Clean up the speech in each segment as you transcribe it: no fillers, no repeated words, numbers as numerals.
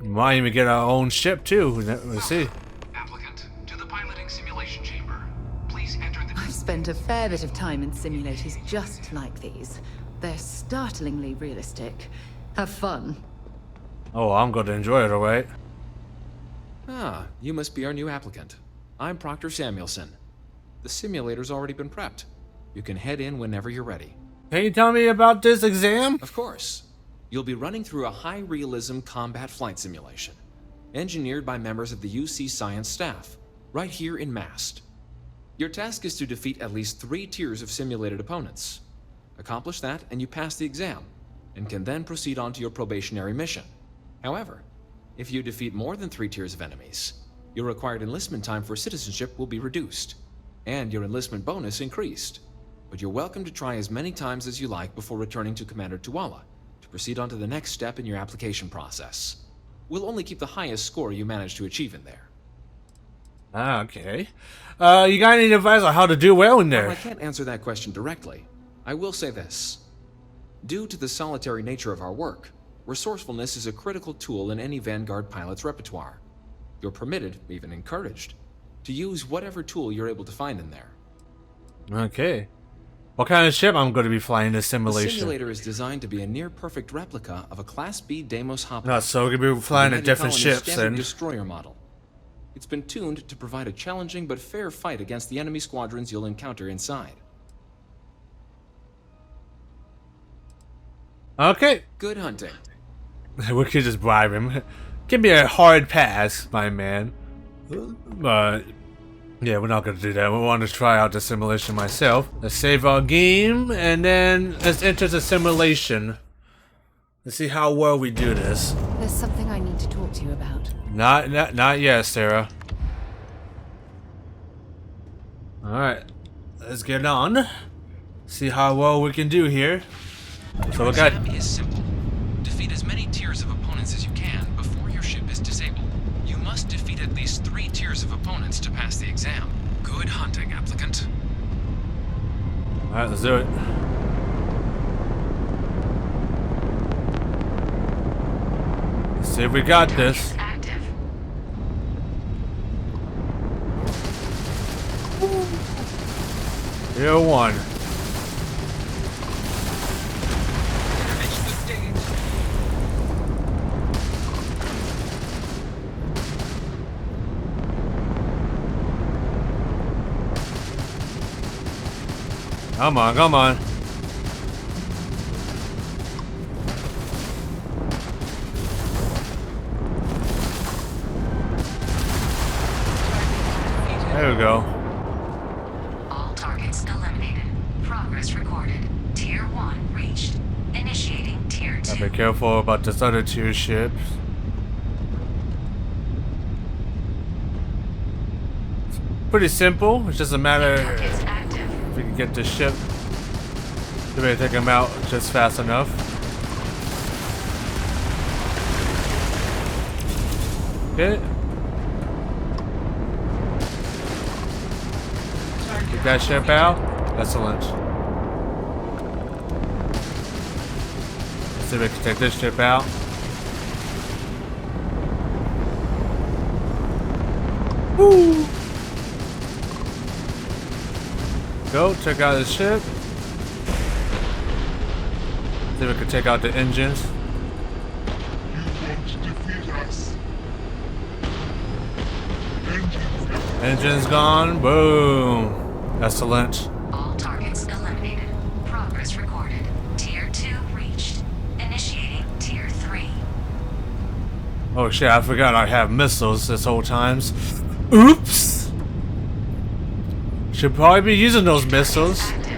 We might even get our own ship too. We'll see. Applicant to the piloting simulation chamber. Please enter the... I've spent a fair bit of time in simulators just like these. They're startlingly realistic. Have fun. Oh, I'm going to enjoy it, alright. Ah, you must be our new applicant. I'm Proctor Samuelson. The simulator's already been prepped. You can head in whenever you're ready. Can you tell me about this exam? Of course. You'll be running through a high-realism combat flight simulation, engineered by members of the UC Science staff, right here in Mast. Your task is to defeat at least 3 tiers of simulated opponents. Accomplish that, and you pass the exam, and can then proceed on to your probationary mission. However, if you defeat more than 3 tiers of enemies, your required enlistment time for citizenship will be reduced, and your enlistment bonus increased. But you're welcome to try as many times as you like before returning to Commander Tuala to proceed on to the next step in your application process. We'll only keep the highest score you manage to achieve in there. Ah, okay. You got any advice on how to do well in there? Well, I can't answer that question directly. I will say this. Due to the solitary nature of our work, resourcefulness is a critical tool in any Vanguard pilot's repertoire. You're permitted, even encouraged, to use whatever tool you're able to find in there. Okay. What kind of ship I'm going to be flying this The simulation? simulator is designed to be a near-perfect replica of a Class B Deimos Hopper. No, so we're going to be flying the at different United Colony's ships standard and... destroyer model. It's been tuned to provide a challenging but fair fight against the enemy squadrons you'll encounter inside. Okay. Good hunting. We could just bribe him. Give me a hard pass, my man. But... yeah, we're not going to do that. We want to try out the simulation myself. Let's save our game, and then let's enter the simulation. Let's see how well we do this. There's something I need to talk to you about. Not yet, Sarah. Alright. Let's get on. See how well we can do here. So we got... The exam is simple. Defeat as many tiers of opponents as you can before your ship is disabled. You must defeat at least 3 tiers of opponents to pass the exam. Good hunting, applicant. Alright, let's do it. Let's see if we got this. Active. Tier 1. Come on, come on. There we go. All targets eliminated. Progress recorded. Tier 1 reached. Initiating Tier 2. Gotta be careful about this other tier ships. It's pretty simple. It's just a matter Targets active. if we can get this ship. We better take him out just fast enough. Okay. Get that ship out. Excellent. Let's see if we can take this ship out. Woo! Go, check out the ship. See if we can take out the engines. You want to defeat us. Engines gone. Boom. Excellent. All targets eliminated. Progress recorded. Tier 2 reached. Initiating Tier 3. Oh shit, I forgot I have missiles this whole time. Oops! Should probably be using those missiles. Active.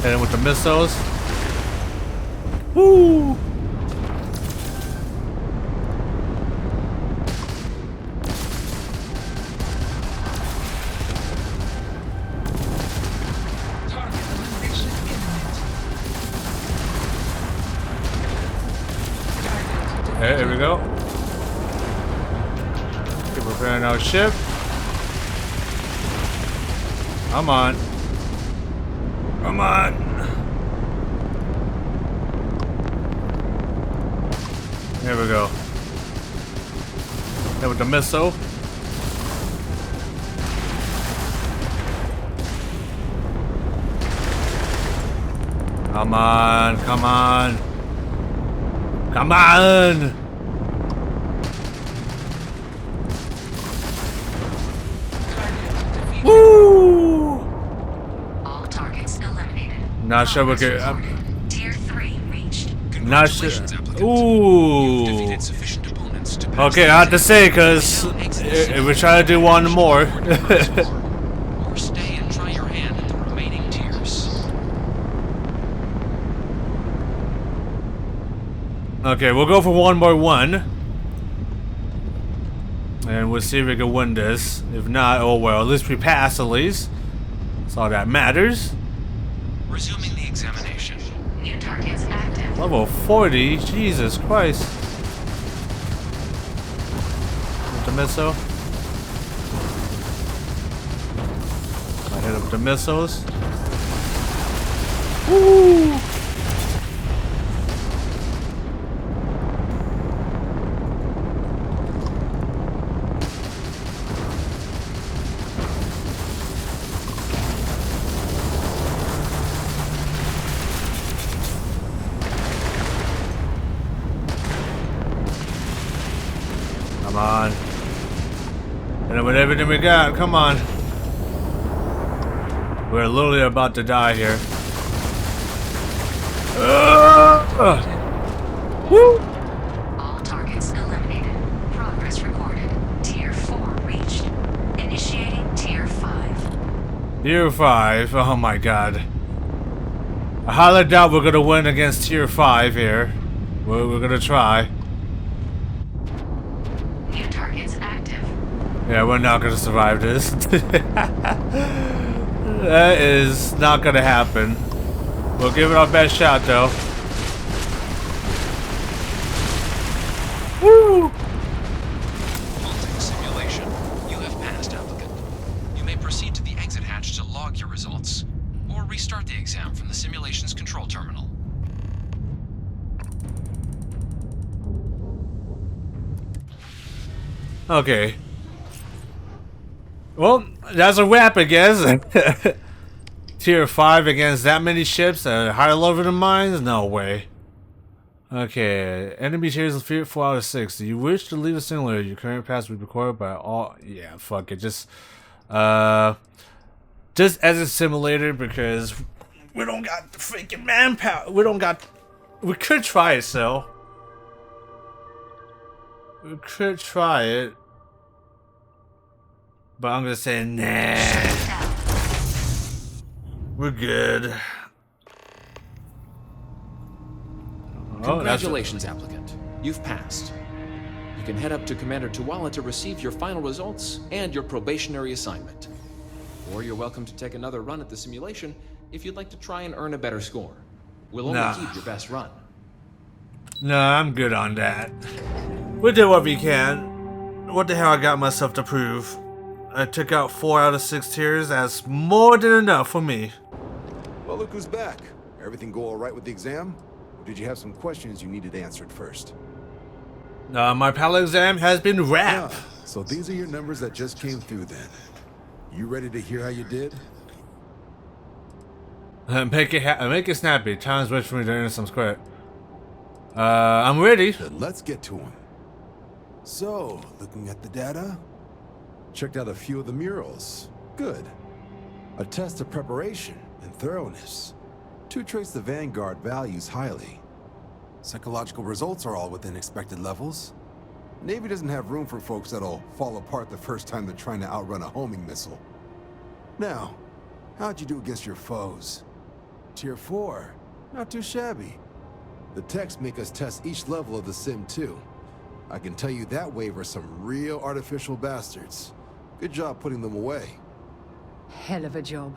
And with the missiles. Woo! Okay, here we go. Keep preparing our ship. Come on. Come on. Here we go. Hit with the missile. Come on, come on. Come on! Woo! All targets eliminated. Not sure we could. Tier 3 reached. Not sure. Congratulations, applicant. Ooh. You've defeated sufficient opponents to pass Okay, the I have to exam. say, cause if we try to do one more. Or stay and try your hand at the remaining tiers. Okay, we'll go for one more one. And we'll see if we can win this. If not, oh well, at least we pass at least. That's all that matters. Resuming the examination. New targets active. Level 40? Jesus Christ. With the missile. I hit up the missiles. Woo! Come on. And with everything we got, come on. We're literally about to die here. Woo! All targets eliminated. Progress recorded. Tier 4 reached. Initiating Tier 5. Tier 5, oh my god. I highly doubt we're gonna win against Tier 5 here. We're gonna try. New targets active. Yeah, we're not gonna survive this. That is not gonna happen. We'll give it our best shot though. Woo! Halting simulation. You have passed, applicant. You may proceed to the exit hatch to log your results, or restart the exam from the simulation's control terminal. Okay. Well, that's a wrap, I guess. Tier 5 against that many ships at a higher level than mine? No way. Okay. Enemy tiers of 4 out of 6. Do you wish to leave a simulator? Your current pass will be recorded by all. Yeah, fuck it. Just as a simulator because we don't got the freaking manpower. We could try it, so. We could try it. But I'm gonna say nah. We're good. Congratulations, applicant. You've passed. You can head up to Commander Tuala to receive your final results and your probationary assignment. Or you're welcome to take another run at the simulation if you'd like to try and earn a better score. We'll only keep your best run. No, I'm good on that. We did what we can. What the hell I got myself to prove? I took out 4 out of 6 tiers. That's more than enough for me. Well, look who's back. Everything go all right with the exam? Or did you have some questions you needed answered first? My pilot exam has been wrapped. So these are your numbers that just came through then. You ready to hear how you did? Make it snappy. Time's wait for me to enter some script. I'm ready. Then let's get to them. So, looking at the data, checked out a few of the murals. Good. A test of preparation and thoroughness. 2 traits the Vanguard values highly. Psychological results are all within expected levels. Navy doesn't have room for folks that'll fall apart the first time they're trying to outrun a homing missile. Now, how'd you do against your foes? Tier 4, not too shabby. The techs make us test each level of the sim too. I can tell you that wave are some real artificial bastards. Good job putting them away. Hell of a job.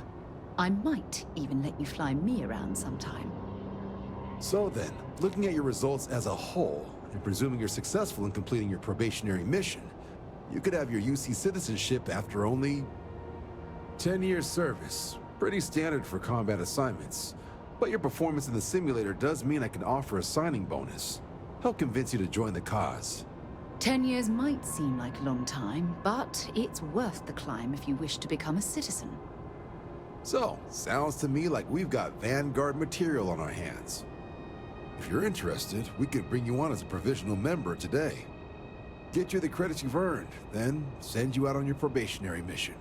I might even let you fly me around sometime. So then, looking at your results as a whole, and presuming you're successful in completing your probationary mission, you could have your UC citizenship after only 10 years service. Pretty standard for combat assignments. But your performance in the simulator does mean I can offer a signing bonus. Help convince you to join the cause. 10 years might seem like a long time, but it's worth the climb if you wish to become a citizen. So, sounds to me like we've got Vanguard material on our hands. If you're interested, we could bring you on as a provisional member today. Get you the credits you've earned, then send you out on your probationary mission.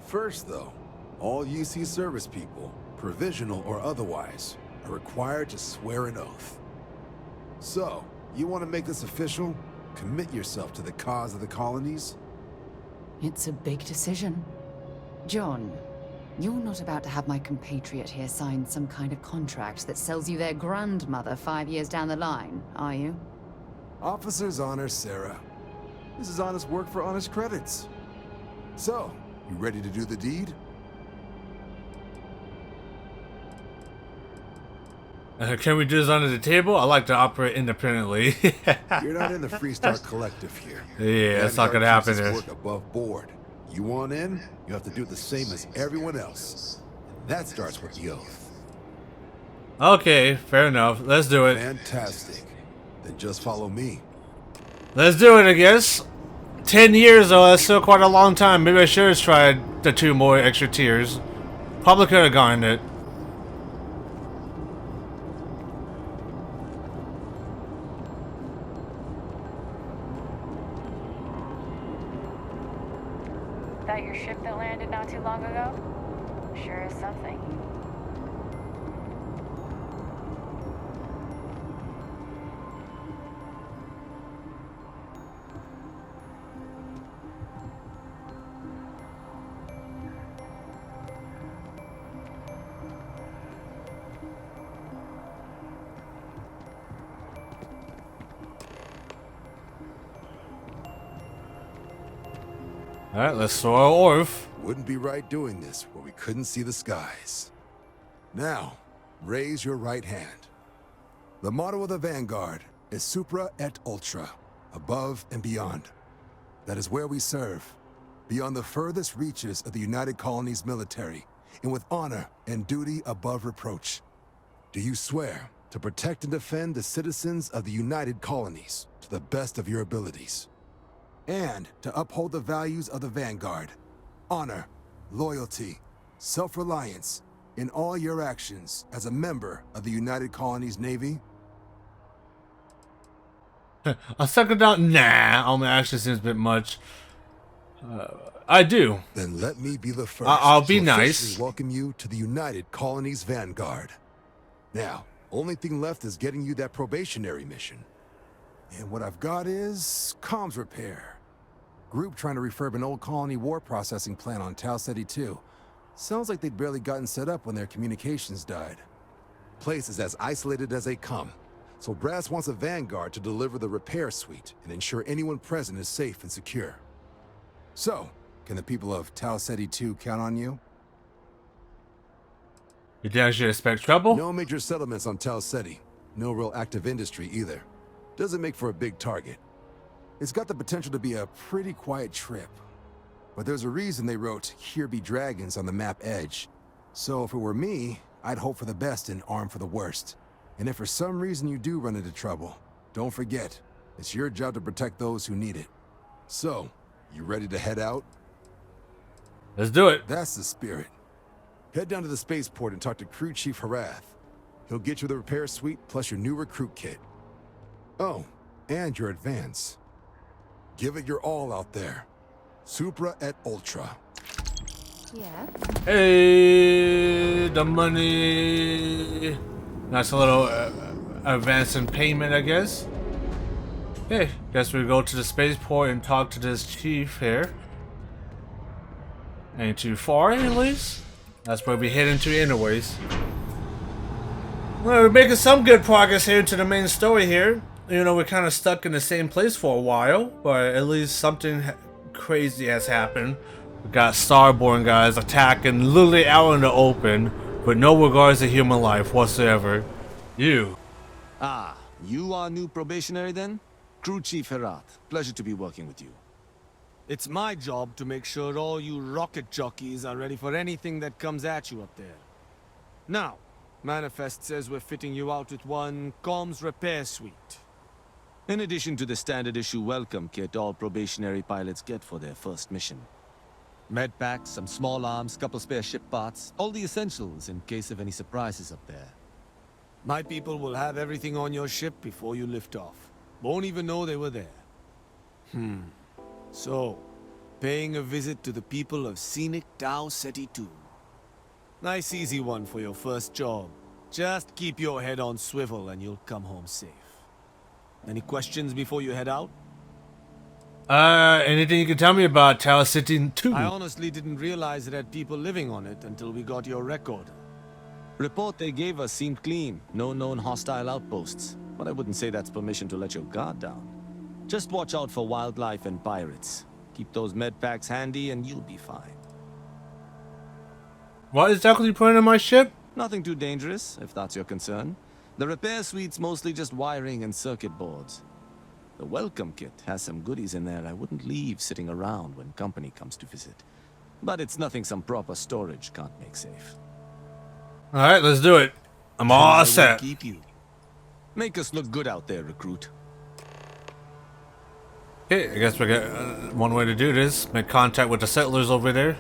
First, though, all UC service people, provisional or otherwise, are required to swear an oath. So, you want to make this official? Commit yourself to the cause of the colonies? It's a big decision. John, you're not about to have my compatriot here sign some kind of contract that sells you their grandmother 5 years down the line, are you? Officer's honor, Sarah. This is honest work for honest credits. So, you ready to do the deed? Can we do this under the table? I like to operate independently. You're not in the Freestar Collective here. Yeah, that's not gonna happen Vanguard here. chooses work above board. You want in, you have to do the same as everyone else. And that starts with the oath. Okay, fair enough. Let's do it. Fantastic. Then just follow me. Let's do it, I guess. 10 years, though, that's still quite a long time. Maybe I should have tried the 2 more extra tiers. Probably could have gotten it. That your ship that landed not too long ago? Sure is something. Alright, let's throw our Orf. Wouldn't be right doing this where we couldn't see the skies. Now, raise your right hand. The motto of the Vanguard is Supra et Ultra, above and beyond. That is where we serve, beyond the furthest reaches of the United Colonies military, and with honor and duty above reproach. Do you swear to protect and defend the citizens of the United Colonies to the best of your abilities? And to uphold the values of the Vanguard, honor, loyalty, self-reliance, in all your actions as a member of the United Colonies Navy? A second down, nah, actually seems a bit much. I do. Then let me be the first I'll be to nice. officially welcome you to the United Colonies Vanguard. Now, only thing left is getting you that probationary mission. And what I've got is comms repair. Group trying to refurb an old colony war processing plant on Tau Ceti 2. Sounds like they'd barely gotten set up when their communications died. Place is as isolated as they come, so Brass wants a Vanguard to deliver the repair suite and ensure anyone present is safe and secure. So, can the people of Tau Ceti 2 count on you? You think I should expect trouble? No major settlements on Tau Ceti. No real active industry either. Doesn't make for a big target. It's got the potential to be a pretty quiet trip. But there's a reason they wrote, "Here be dragons" on the map edge. So if it were me, I'd hope for the best and arm for the worst. And if for some reason you do run into trouble, don't forget, it's your job to protect those who need it. So, you ready to head out? Let's do it. That's the spirit. Head down to the spaceport and talk to Crew Chief Harath. He'll get you the repair suite plus your new recruit kit. Oh, and your advance. Give it your all out there. Supra et Ultra. Yeah. Hey, the money. Nice little advance in payment, I guess. Okay, guess we go to the spaceport and talk to this chief here. Ain't too far, at least. That's where we head into anyways. Well, we're making some good progress here into the main story here. You know, we're kind of stuck in the same place for a while, but at least something crazy has happened. We got Starborn guys attacking literally out in the open, with no regards to human life whatsoever. You. Ah, you are new probationary then? Crew Chief Harath, pleasure to be working with you. It's my job to make sure all you rocket jockeys are ready for anything that comes at you up there. Now, Manifest says we're fitting you out with one comms repair suite. In addition to the standard issue welcome kit all probationary pilots get for their first mission. Med packs, some small arms, couple spare ship parts, all the essentials in case of any surprises up there. My people will have everything on your ship before you lift off. Won't even know they were there. So, paying a visit to the people of scenic Tau Ceti 2. Nice easy one for your first job. Just keep your head on swivel and you'll come home safe. Any questions before you head out? Anything you can tell me about Tau Ceti 2? I honestly didn't realize it had people living on it until we got your record. Report they gave us seemed clean. No known hostile outposts. But I wouldn't say that's permission to let your guard down. Just watch out for wildlife and pirates. Keep those med packs handy and you'll be fine. What exactly you putting on my ship? Nothing too dangerous, if that's your concern. The repair suite's mostly just wiring and circuit boards. The welcome kit has some goodies in there I wouldn't leave sitting around when company comes to visit. But it's nothing some proper storage can't make safe. Alright, let's do it. I'm all set. Keep you. Make us look good out there, recruit. Okay, I guess we got one way to do this. Make contact with the settlers over there.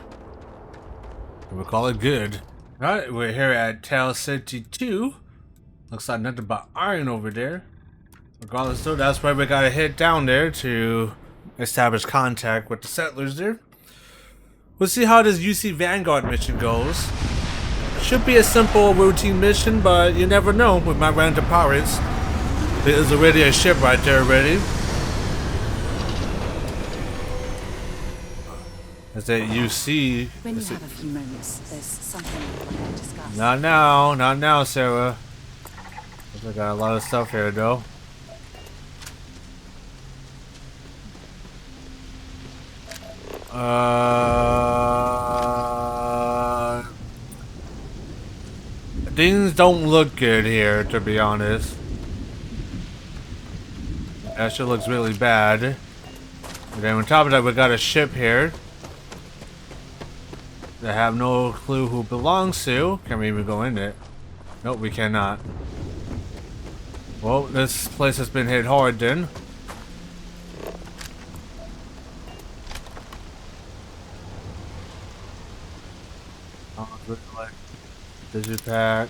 And we'll call it good. Alright, we're here at Tau Ceti 2. Looks like nothing but iron over there. Regardless though, that's why we gotta head down there to establish contact with the settlers there. We'll see how this UC Vanguard mission goes. Should be a simple routine mission, but you never know with my random pirates. There is already a ship right there already. Is that UC? When you have a few moments, there's something we want to discuss. Not now, Sarah. I got a lot of stuff here though. Things don't look good here, to be honest. That shit looks really bad. And then on top of that, we got a ship here that I have no clue who it belongs to. Can we even go in it? Nope, we cannot. Well, this place has been hit hard then. Oh, good luck. Digipack.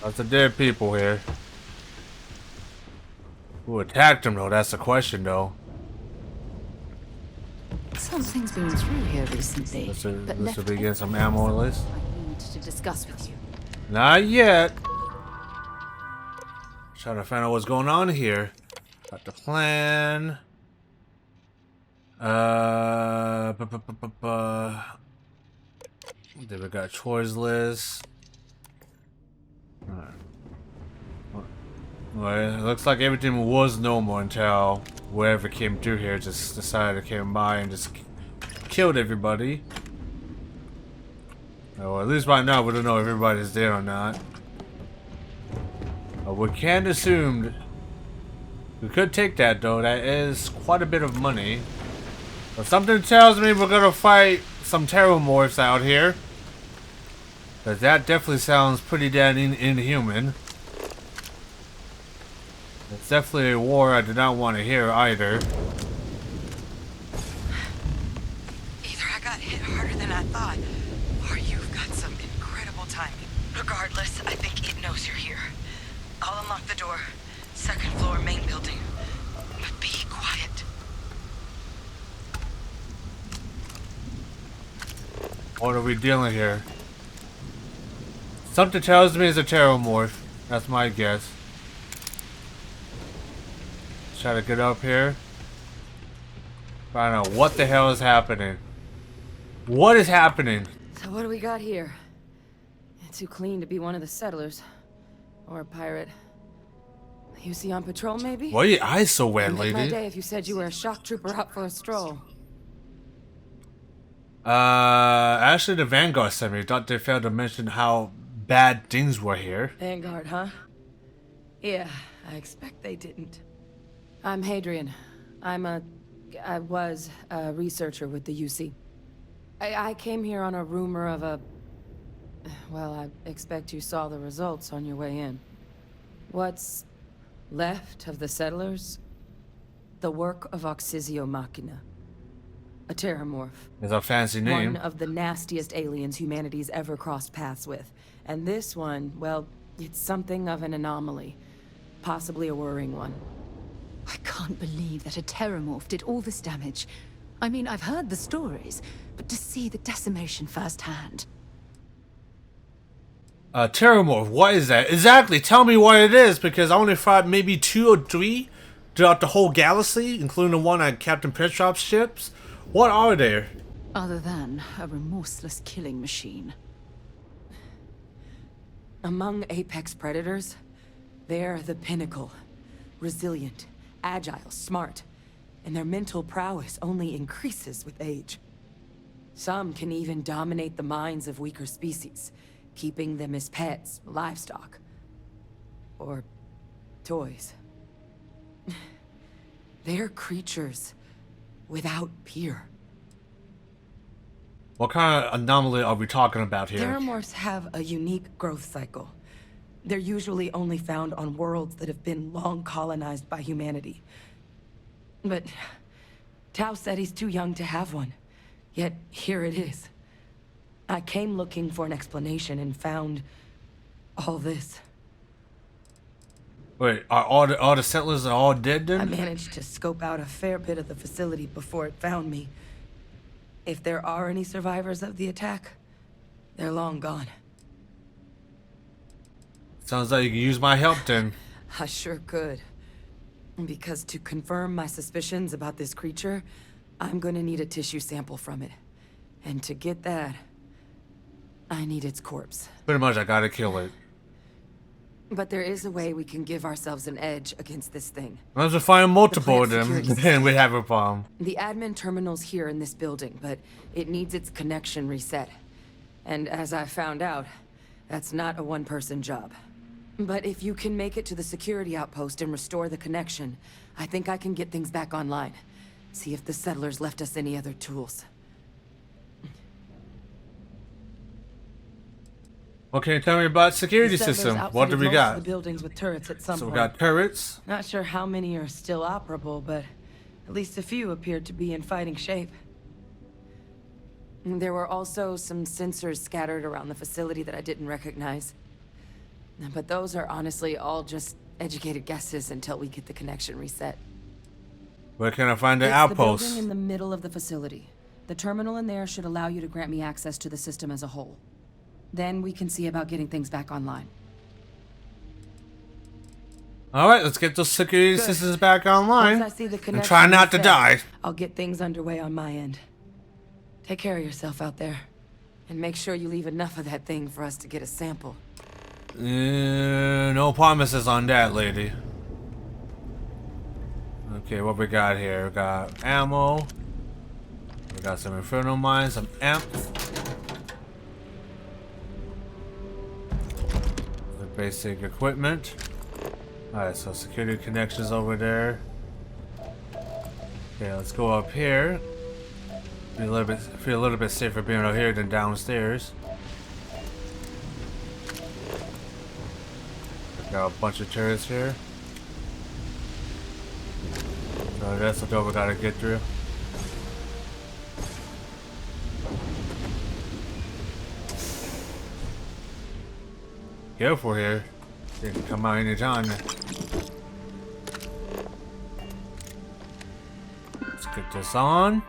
Lots of dead people here. Who attacked them though? That's the question though. Something's been through here recently. This will be getting some ammo list. I need to discuss with you. Not yet. Trying to find out what's going on here. Got the plan. Then we got chores list. Well, it looks like everything was normal until whoever came through here just decided to come by and just killed everybody. Well, at least right now we don't know if everybody's there or not. We can assume we could take that though. That is quite a bit of money. But something tells me we're gonna fight some Terrormorphs out here. But that definitely sounds pretty damn inhuman. It's definitely a war I did not want to hear either. Either I got hit harder than I thought, or you've got some incredible timing. Regardless, I think it knows you're here. I'll unlock the door. Second floor, main building. But be quiet. What are we dealing here? Something tells me it's a Terrormorph. That's my guess. Try to get up here. Find out what the hell is happening. What is happening? So what do we got here? Too clean to be one of the settlers. Or a pirate. You see on patrol, maybe? Why are your eyes so wet, It'd make my lady? day if you said you were a shock trooper out for a stroll. Actually the Vanguard sent me. Thought they failed to mention how bad things were here. Vanguard, huh? Yeah, I expect they didn't. I'm Hadrian. I was a researcher with the UC. I came here on a rumor of a... Well, I expect you saw the results on your way in. What's left of the settlers? The work of Oxysio Machina. A Terrormorph. It's a fancy name. One of the nastiest aliens humanity's ever crossed paths with. And this one, well, it's something of an anomaly. Possibly a worrying one. I can't believe that a Terrormorph did all this damage. I mean, I've heard the stories, but to see the decimation firsthand. Terrormorph, what is that? Exactly, tell me what it is, because I only fought maybe 2 or 3 throughout the whole galaxy, including the one on Captain Petrov's ships. What are they? Other than a remorseless killing machine. Among apex predators, they're the pinnacle. Resilient, agile, smart, and their mental prowess only increases with age. Some can even dominate the minds of weaker species, keeping them as pets, livestock, or toys. They're creatures without peer. What kind of anomaly are we talking about here? Terrormorphs have a unique growth cycle. They're usually only found on worlds that have been long colonized by humanity. But Tao said he's too young to have one. Yet here it is. I came looking for an explanation and found all this. Wait, are all the settlers are all dead then? I managed to scope out a fair bit of the facility before it found me. If there are any survivors of the attack, they're long gone. Sounds like you can use my help then. I sure could. Because to confirm my suspicions about this creature, I'm gonna need a tissue sample from it. And to get that, I need its corpse. Pretty much, I gotta kill it. But there is a way we can give ourselves an edge against this thing. Unless we find multiple of plant them, security then we have a problem. The admin terminal's here in this building, but it needs its connection reset. And as I found out, that's not a one-person job. But if you can make it to the security outpost and restore the connection, I think I can get things back online. See if the settlers left us any other tools. What can you tell me about security The settlers system? What do outfitted we most got? of the buildings with turrets at some So we point. got turrets. Not sure how many are still operable, but at least a few appeared to be in fighting shape. There were also some sensors scattered around the facility that I didn't recognize. But those are honestly all just educated guesses until we get the connection reset. Where can I find the It's outpost? the building in the middle of the facility. The terminal in there should allow you to grant me access to the system as a whole. Then we can see about getting things back online. Alright, let's get those security Good. systems back online. Once I see the And connection try not to reset, die. I'll get things underway on my end. Take care of yourself out there. And make sure you leave enough of that thing for us to get a sample. No promises on that, lady. Okay, what we got here? We got ammo. We got some inferno mines, some amps. The basic equipment. Alright, so security connections over there. Okay, let's go up here. Feel a little bit safer being out here than downstairs. Got a bunch of turrets here. So that's the door we gotta get through. Careful here. They can come out anytime. Let's get this on.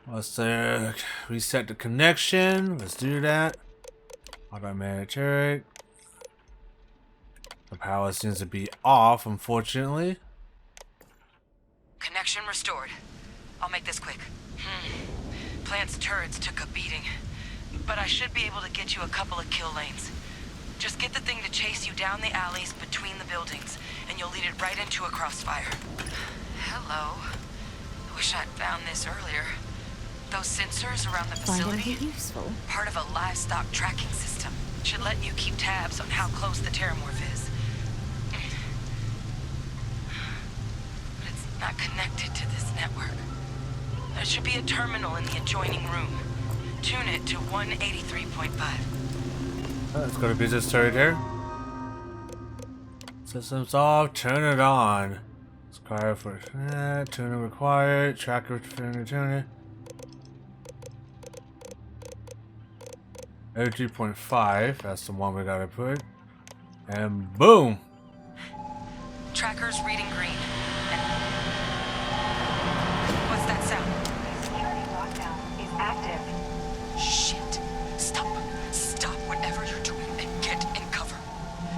Let's reset the connection. Let's do that. Automatic turret. The power seems to be off, unfortunately. Connection restored. I'll make this quick. Plant's turrets took a beating, but I should be able to get you a couple of kill lanes. Just get the thing to chase you down the alleys between the buildings, and you'll lead it right into a crossfire. Hello. Wish I'd found this earlier. Those sensors around the facility? Useful. Part of a livestock tracking system. Should let you keep tabs on how close the Terrormorph is. But it's not connected to this network. There should be a terminal in the adjoining room. Tune it to 183.5. Let's go to business turret here. Systems off, turn it on. Required for tuner required, tracker tuner. 82.5, that's the one we gotta put. And boom! Tracker's reading green. What's that sound? Security lockdown is active. Shit. Stop. Stop whatever you're doing and get in cover.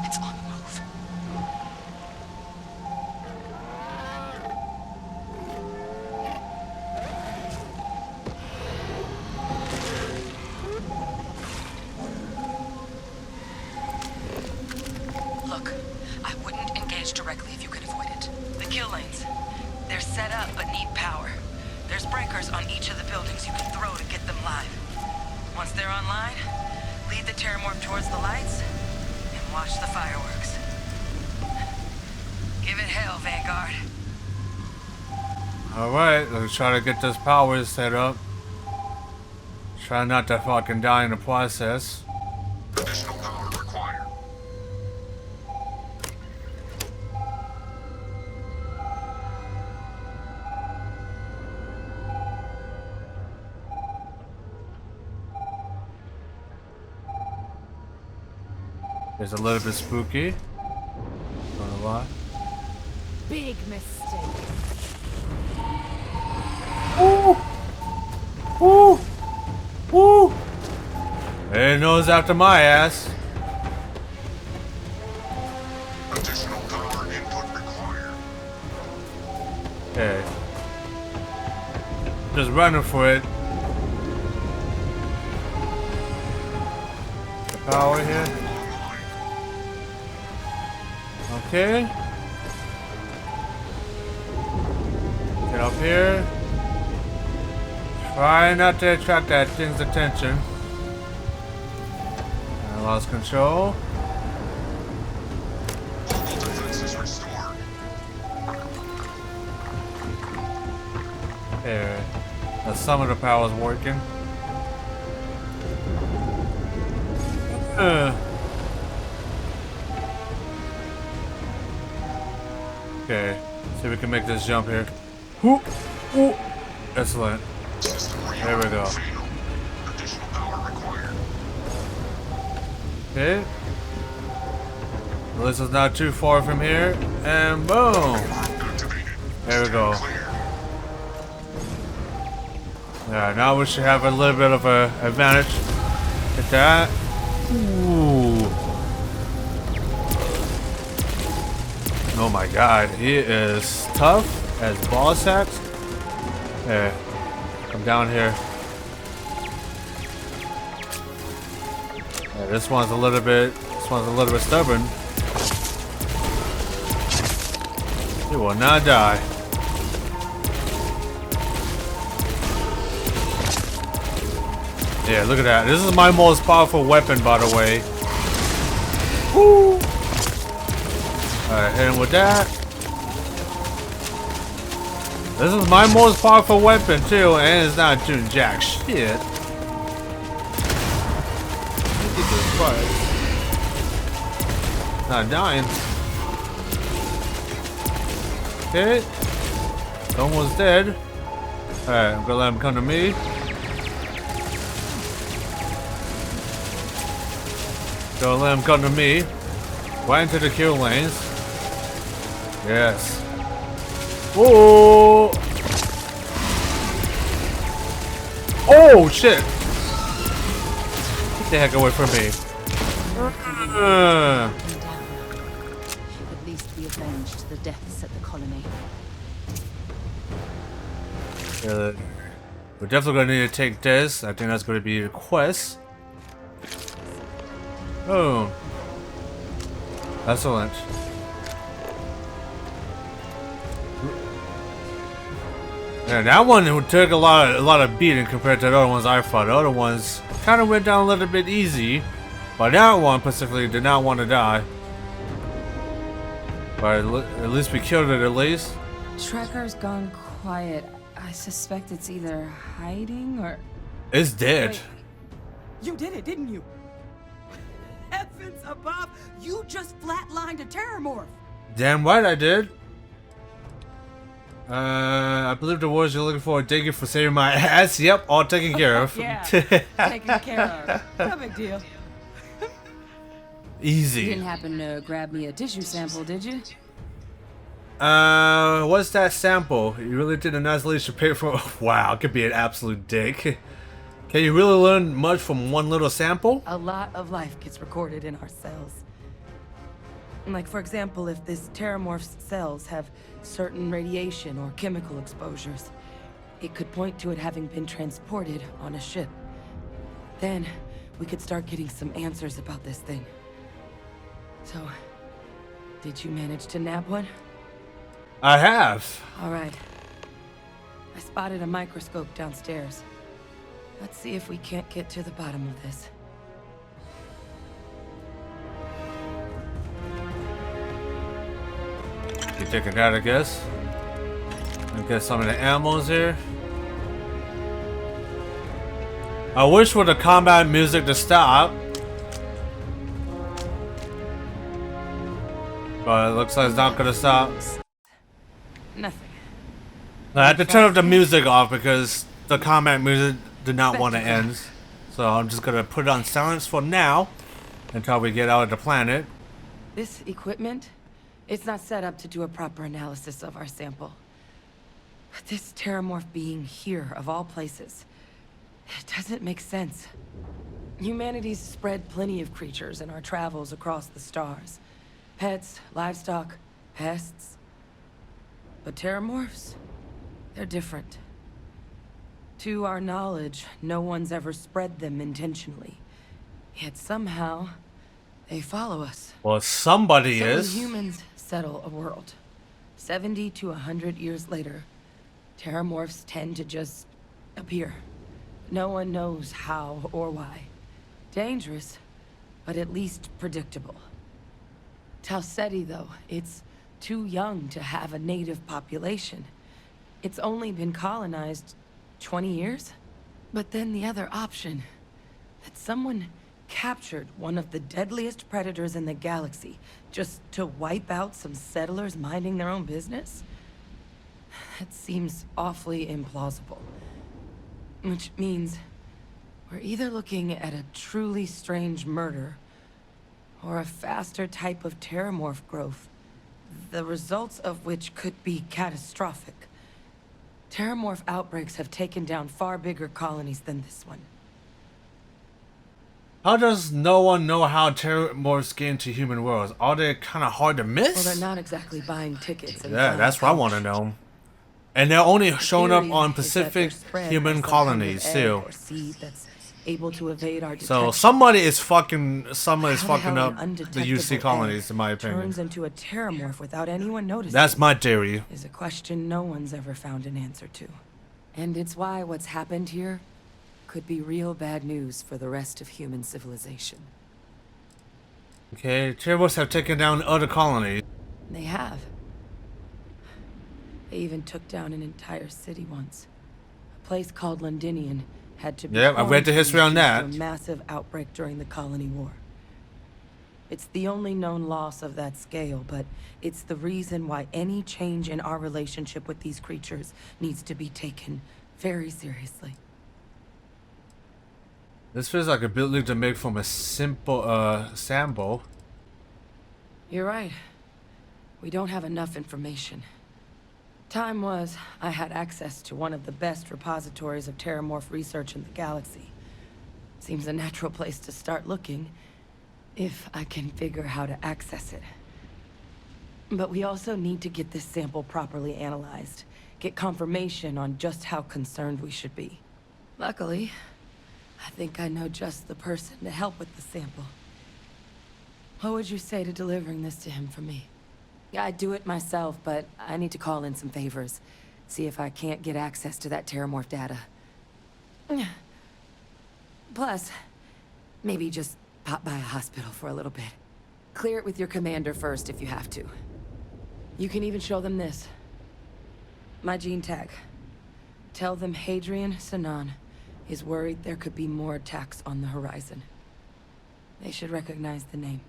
It's on the move. Look, I wouldn't engage directly if you could avoid it. The kill lanes. They're set up but need power. There's breakers on each of the buildings you can throw to get them live. Once they're online, lead the Terrormorph towards the lights and watch the fireworks. Give it hell, Vanguard. Alright, let's try to get this power set up. Try not to fucking die in the process. Additional power required. It's a little bit spooky. Don't know why. Big mistake. Ooh! Ooh! Ooh! It knows after my ass. Additional power input required. Okay. Just running for it. The power here. Okay. Get up here. Try not to attract that thing's attention. I lost control. Local defense is restored. There. Now some of the power's working. Okay. See if we can make this jump here. Whoop! Whoop! Excellent. There we go. Additional power required. Okay. This is not too far from here. And boom! There we go. Yeah, now we should have a little bit of an advantage. Hit that. Ooh. Oh my god, he is tough as ball sacks. Hey, come down here. Yeah, this one's a little bit stubborn. He will not die. Yeah, look at that. This is my most powerful weapon, by the way. Woo! Alright, hit him with that. This is my most powerful weapon too, and it's not doing jack shit. Jesus Christ. Not dying. Okay. Almost dead. Alright, I'm gonna let him come to me. Gonna let him come to me. Right into the kill lanes. Yes. Oh! Oh shit! Get the heck away from me. At least we avenged the deaths at the colony. Yeah, we're definitely gonna need to take this. I think that's gonna be the quest. Oh. Excellent. Yeah, that one took a lot of beating compared to the other ones I fought. The other ones kind of went down a little bit easy, but that one specifically did not want to die. But at least we killed it at least. Tracker's gone quiet. I suspect it's either hiding or... It's dead. Wait. You did it, didn't you? Heavens above, you just flatlined a Terrormorph. Damn right I did. I believe the words you're looking for. Thank you for saving my ass. Yep, all taken care of. Yeah, taken care of. No big deal. Easy. You didn't happen to grab me a tissue sample, did you? What's that sample? You really did a nice leash to pay for. Wow, it could be an absolute dick. Can you really learn much from one little sample? A lot of life gets recorded in our cells. Like, for example, if this Terrormorph's cells have certain radiation or chemical exposures, it could point to it having been transported on a ship. Then, we could start getting some answers about this thing. So, did you manage to nab one? I have. All right. I spotted a microscope downstairs. Let's see if we can't get to the bottom of this. You taking that, I guess. And get some of the ammos here. I wish for the combat music to stop. But it looks like it's not gonna stop. Nothing. I had to turn the music off because the combat music did not want to end. So I'm just gonna put it on silence for now until we get out of the planet. This equipment, it's not set up to do a proper analysis of our sample. But this Terrormorph being here, of all places, it doesn't make sense. Humanity's spread plenty of creatures in our travels across the stars. Pets, livestock, pests. But Terrormorphs, they're different. To our knowledge, no one's ever spread them intentionally. Yet somehow, they follow us. Well, somebody So is. when humans settle a world, 70 to 100 years later, Terrormorphs tend to just appear. No one knows how or why. Dangerous, but at least predictable. Talseti, though, it's too young to have a native population. It's only been colonized 20 years? But then the other option, that someone captured one of the deadliest predators in the galaxy just to wipe out some settlers minding their own business? That seems awfully implausible. Which means we're either looking at a truly strange murder or a faster type of Terrormorph growth, the results of which could be catastrophic. Terrormorph outbreaks have taken down far bigger colonies than this one. How does no one know how Terrormorphs get into human worlds? Are they kind of hard to miss? Well, they're not exactly buying tickets. Yeah, that's what I want to know. And they're only showing up on Pacific human colonies too. That's able to evade our So somebody is fucking up the UC colonies, in my opinion. Turns into a Terrormorph without anyone noticing. That's my theory. Is a question no one's ever found an answer to. And it's why what's happened here could be real bad news for the rest of human civilization. Okay, Terrormorphs have taken down other colonies. They have. They even took down an entire city once. A place called Londinian had to be. Yep, I've read the history on that. A massive outbreak during the colony war. It's the only known loss of that scale, but it's the reason why any change in our relationship with these creatures needs to be taken very seriously. This feels like a building to make from a simple sample. You're right. We don't have enough information. Time was, I had access to one of the best repositories of Terrormorph research in the galaxy. Seems a natural place to start looking, if I can figure how to access it. But we also need to get this sample properly analyzed, get confirmation on just how concerned we should be. Luckily, I think I know just the person to help with the sample. What would you say to delivering this to him for me? I'd do it myself, but I need to call in some favors. See if I can't get access to that Terrormorph data. Plus, maybe just pop by a hospital for a little bit. Clear it with your commander first if you have to. You can even show them this. My gene tag. Tell them Hadrian Sinan is worried there could be more attacks on the horizon. They should recognize the name.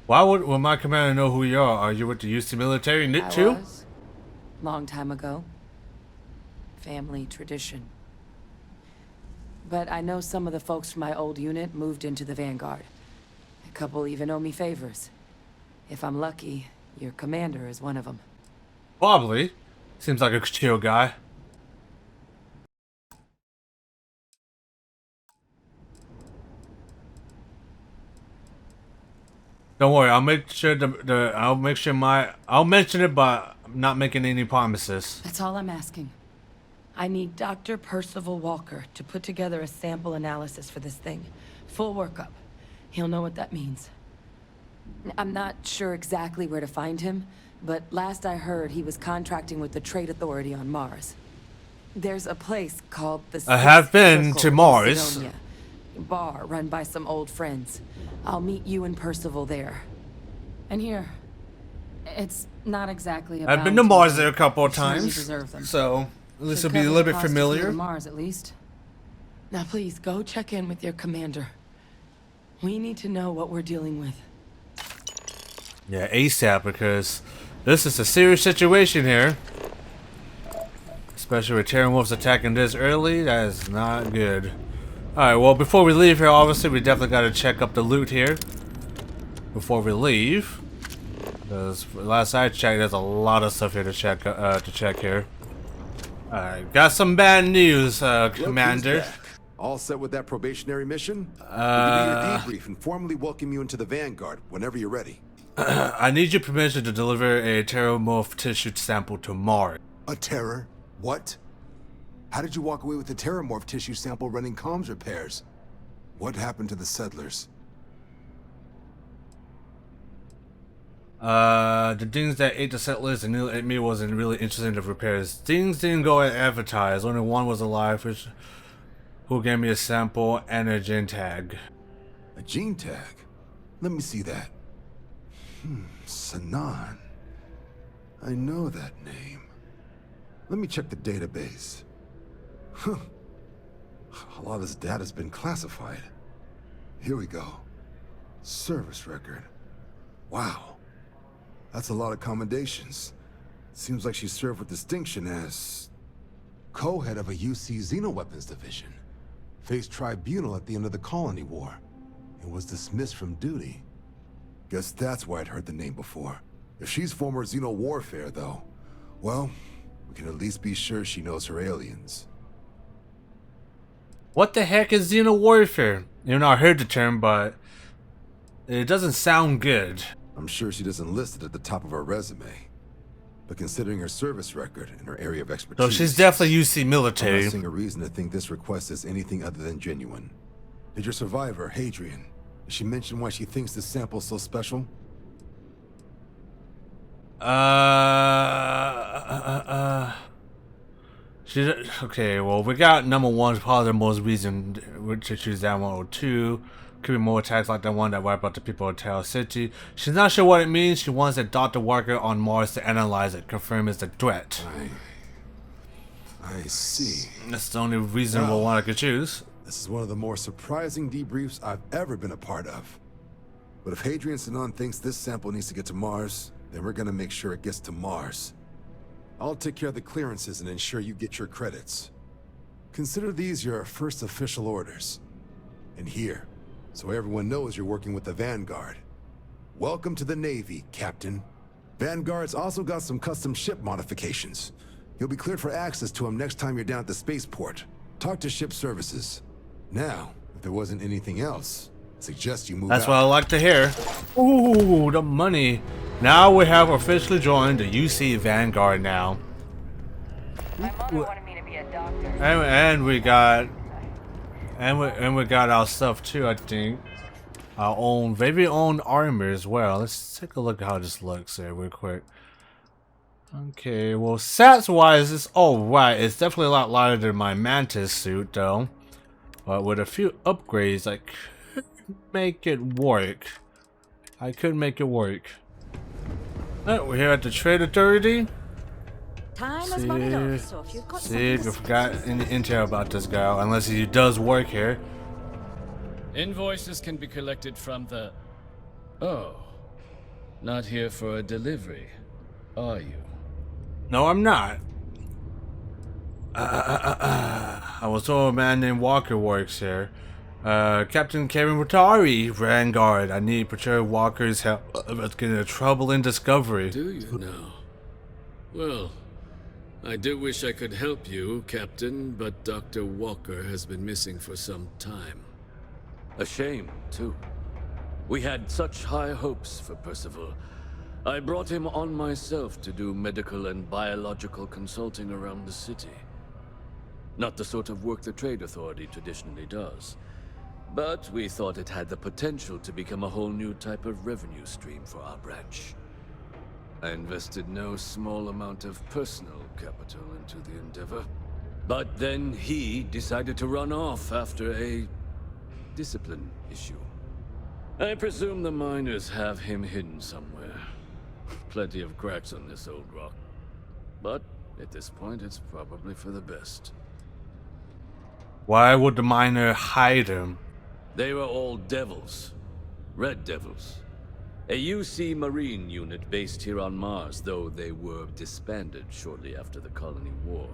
Why would my commander know who you are? Are you with the UC military too? I was. Long time ago. Family tradition. But I know some of the folks from my old unit moved into the Vanguard. A couple even owe me favors. If I'm lucky, your commander is one of them. Probably. Seems like a chill guy. Don't worry, I'll make sure I'll mention it, but I'm not making any promises. That's all I'm asking. I need Dr. Percival Walker to put together a sample analysis for this thing. Full workup. He'll know what that means. I'm not sure exactly where to find him, but last I heard he was contracting with the Trade Authority on Mars. There's a place called the I have been Circle to in Mars. Sidonia. Bar run by some old friends. I'll meet you and Percival there. And here, it's not exactly a I've been to bounty, Mars there a couple of as soon as you times, deserve them. so at least Should it'll be a cover little the bit cost to fly familiar. to Mars, at least. Now, please go check in with your commander. We need to know what we're dealing with. Yeah, ASAP, because this is a serious situation here. Especially with Terrormorphs attacking this early, that is not good. Alright, well, before we leave here, obviously, we definitely got to check up the loot here. Before we leave. Because last I checked, there's a lot of stuff here to check here. Alright, got some bad news, Commander. All set with that probationary mission? We'll give you your debrief and formally welcome you into the Vanguard whenever you're ready. I need your permission to deliver a Terrormorph tissue sample to Mars. A terror? What? How did you walk away with the Terrormorph tissue sample running comms repairs? What happened to the settlers? The things that ate the settlers and knew me wasn't really interested in the repairs. Things didn't go as advertised. Only one was alive, who gave me a sample and a gene tag. A gene tag? Let me see that. Sanan. I know that name. Let me check the database. Huh. A lot of this data's been classified. Here we go. Service record. Wow. That's a lot of commendations. Seems like she served with distinction as co-head of a UC Xenoweapons division. Faced tribunal at the end of the Colony War and was dismissed from duty. Guess that's why I'd heard the name before. If she's former Xeno warfare, though, well, we can at least be sure she knows her aliens. What the heck is Xeno warfare? You know, I heard the term, but it doesn't sound good. I'm sure she doesn't list it at the top of her resume. But considering her service record and her area of expertise... So she's definitely UC military. I'm not seeing a reason to think this request is anything other than genuine. Did your survivor, Hadrian, did she mention why she thinks this sample's so special? Okay, well, we got number one, probably the most reason to choose that one, or two. Could be more attacks like the one that wiped out the people of Terror City. She's not sure what it means. She wants a Dr. Walker on Mars to analyze it, confirm it's a threat. I see. That's the only reasonable one I could choose. This is one of the more surprising debriefs I've ever been a part of. But if Hadrian Sanan thinks this sample needs to get to Mars, then we're gonna make sure it gets to Mars. I'll take care of the clearances and ensure you get your credits. Consider these your first official orders. And here, so everyone knows you're working with the Vanguard. Welcome to the Navy, Captain. Vanguard's also got some custom ship modifications. You'll be cleared for access to them next time you're down at the spaceport. Talk to ship services. Now, if there wasn't anything else, I suggest you move That's out. what I like to hear. Ooh, the money. Now we have officially joined the UC Vanguard now. My mother wanted me to be a doctor. And we got our stuff too, I think. Our own, very own armor as well. Let's take a look at how this looks here real quick. Okay, well, stats wise, it's alright. It's definitely a lot lighter than my Mantis suit though. But with a few upgrades, I could make it work. We're here at the Trade Authority. Time has run out, so if you've got See if we forgot any intel about this guy, unless he does work here. Invoices can be collected from the... Oh, Not here for a delivery, are you? No, I'm not. I was told a man named Walker works here. Captain Kevin Watari, Vanguard. I need Patrol Walker's help. Let's get into trouble in Discovery. Do you now? Well, I do wish I could help you, Captain, but Dr. Walker has been missing for some time. A shame, too. We had such high hopes for Percival. I brought him on myself to do medical and biological consulting around the city. Not the sort of work the Trade Authority traditionally does. But we thought it had the potential to become a whole new type of revenue stream for our branch. I invested no small amount of personal capital into the endeavor. But then he decided to run off after a discipline issue. I presume the miners have him hidden somewhere. Plenty of cracks on this old rock. But at this point, it's probably for the best. Why would the miner hide him? They were all devils. Red Devils. A UC Marine unit based here on Mars, though they were disbanded shortly after the Colony War.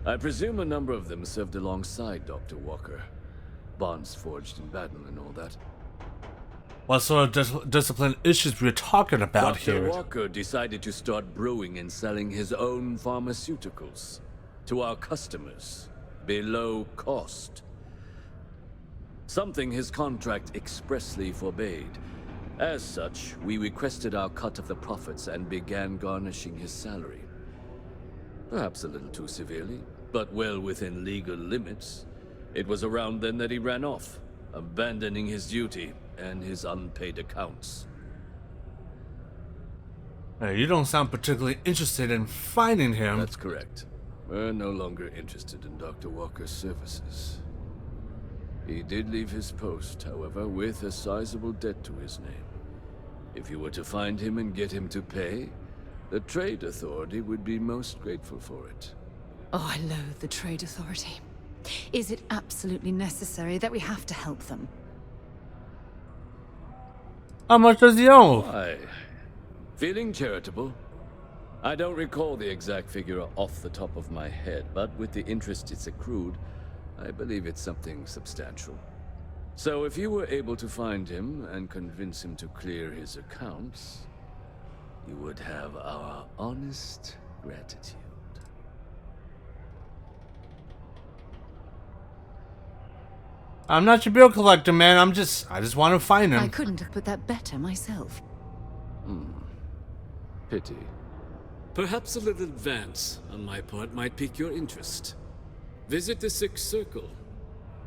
I presume a number of them served alongside Dr. Walker. Bonds forged in battle and all that. What sort of discipline issues we're talking about here? Dr. Walker decided to start brewing and selling his own pharmaceuticals to our customers below cost. Something his contract expressly forbade. As such, we requested our cut of the profits and began garnishing his salary. Perhaps a little too severely, but well within legal limits. It was around then that he ran off, abandoning his duty and his unpaid accounts. Hey, you don't sound particularly interested in finding him. That's correct. We're no longer interested in Dr. Walker's services. He did leave his post, however, with a sizable debt to his name. If you were to find him and get him to pay, the Trade Authority would be most grateful for it. Oh, I loathe the Trade Authority. Is it absolutely necessary that we have to help them? How much does he owe? Why? Feeling charitable? I don't recall the exact figure off the top of my head, but with the interest it's accrued, I believe it's something substantial. So if you were able to find him and convince him to clear his accounts, you would have our honest gratitude. I'm not your bill collector, man. I just want to find him. I couldn't have put that better myself. Pity. Perhaps a little advance on my part might pique your interest. Visit the Sixth Circle,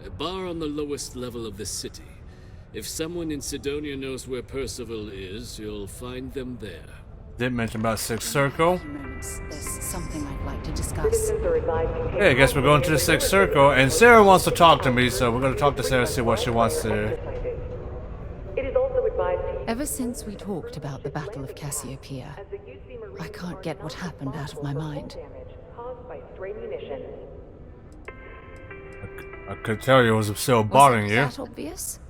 a bar on the lowest level of the city. If someone in Sidonia knows where Percival is, you'll find them there. Didn't mention about Sixth Circle. There's something I'd like to discuss. Hey, I guess we're going to the Sixth Circle, and Sarah wants to talk to me, so we're going to talk to Sarah, see what she wants to. Ever since we talked about the Battle of Cassiopeia, I can't get what happened out of my mind. I could tell you it was still bothering you. Was it that obvious?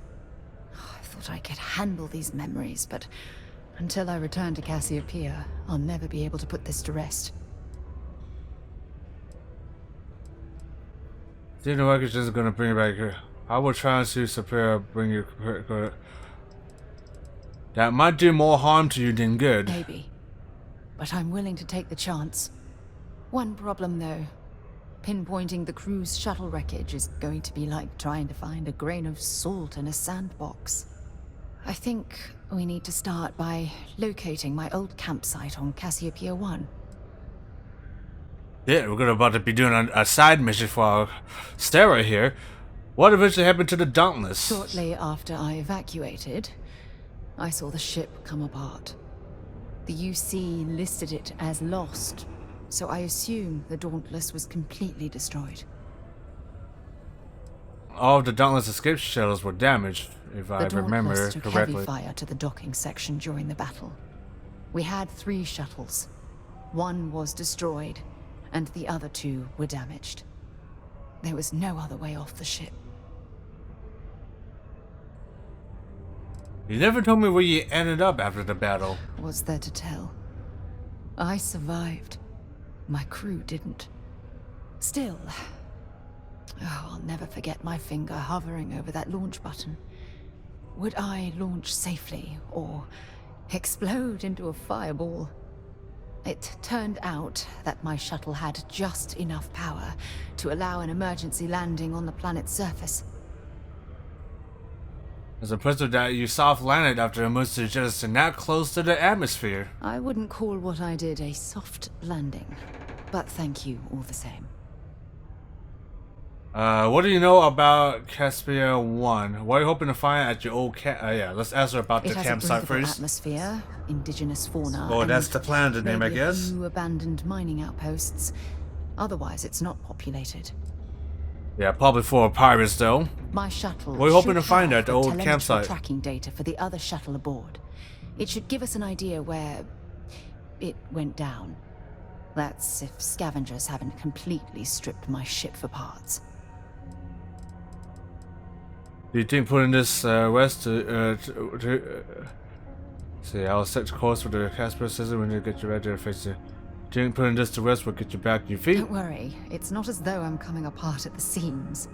Oh, I thought I could handle these memories, but until I return to Cassiopeia, I'll never be able to put this to rest. The wreckage isn't going to bring you back here. I will try and see Superior bring you. That might do more harm to you than good. Maybe. But I'm willing to take the chance. One problem, though. Pinpointing the crew's shuttle wreckage is going to be like trying to find a grain of salt in a sandbox. I think we need to start by locating my old campsite on Cassiopeia 1. Yeah, we're about to be doing a side mission for our Stera here. What eventually happened to the Dauntless? Shortly after I evacuated, I saw the ship come apart. The UC listed it as lost, so I assume the Dauntless was completely destroyed. All of the Dauntless escape shuttles were damaged, if I remember Dauntless took correctly. heavy fire to the docking section during the battle. We had 3 shuttles. One was destroyed, and the other 2 were damaged. There was no other way off the ship. You never told me where you ended up after the battle. What's there to tell? I survived. My crew didn't. Still, I'll never forget my finger hovering over that launch button. Would I launch safely or explode into a fireball? It turned out that my shuttle had just enough power to allow an emergency landing on the planet's surface. It's impressive that you soft landed after a emergency jettison that close to the atmosphere. I wouldn't call what I did a soft landing, but thank you all the same. What do you know about Caspia 1? What are you hoping to find at your old let's ask her about the campsite first. Atmosphere, indigenous fauna. Oh, that's the planet name, I guess. A few abandoned mining outposts. Otherwise, it's not populated. Yeah, probably for pirates, though. My shuttle. What are you hoping to find at the old telemetry campsite? Tracking data for the other shuttle aboard. It should give us an idea where it went down. That's if scavengers haven't completely stripped my ship for parts. Do you think putting this west see, I'll set course for the Casper system when you get you ready to face it. Do you think putting this to rest will get you back on your feet? Don't worry, it's not as though I'm coming apart at the seams.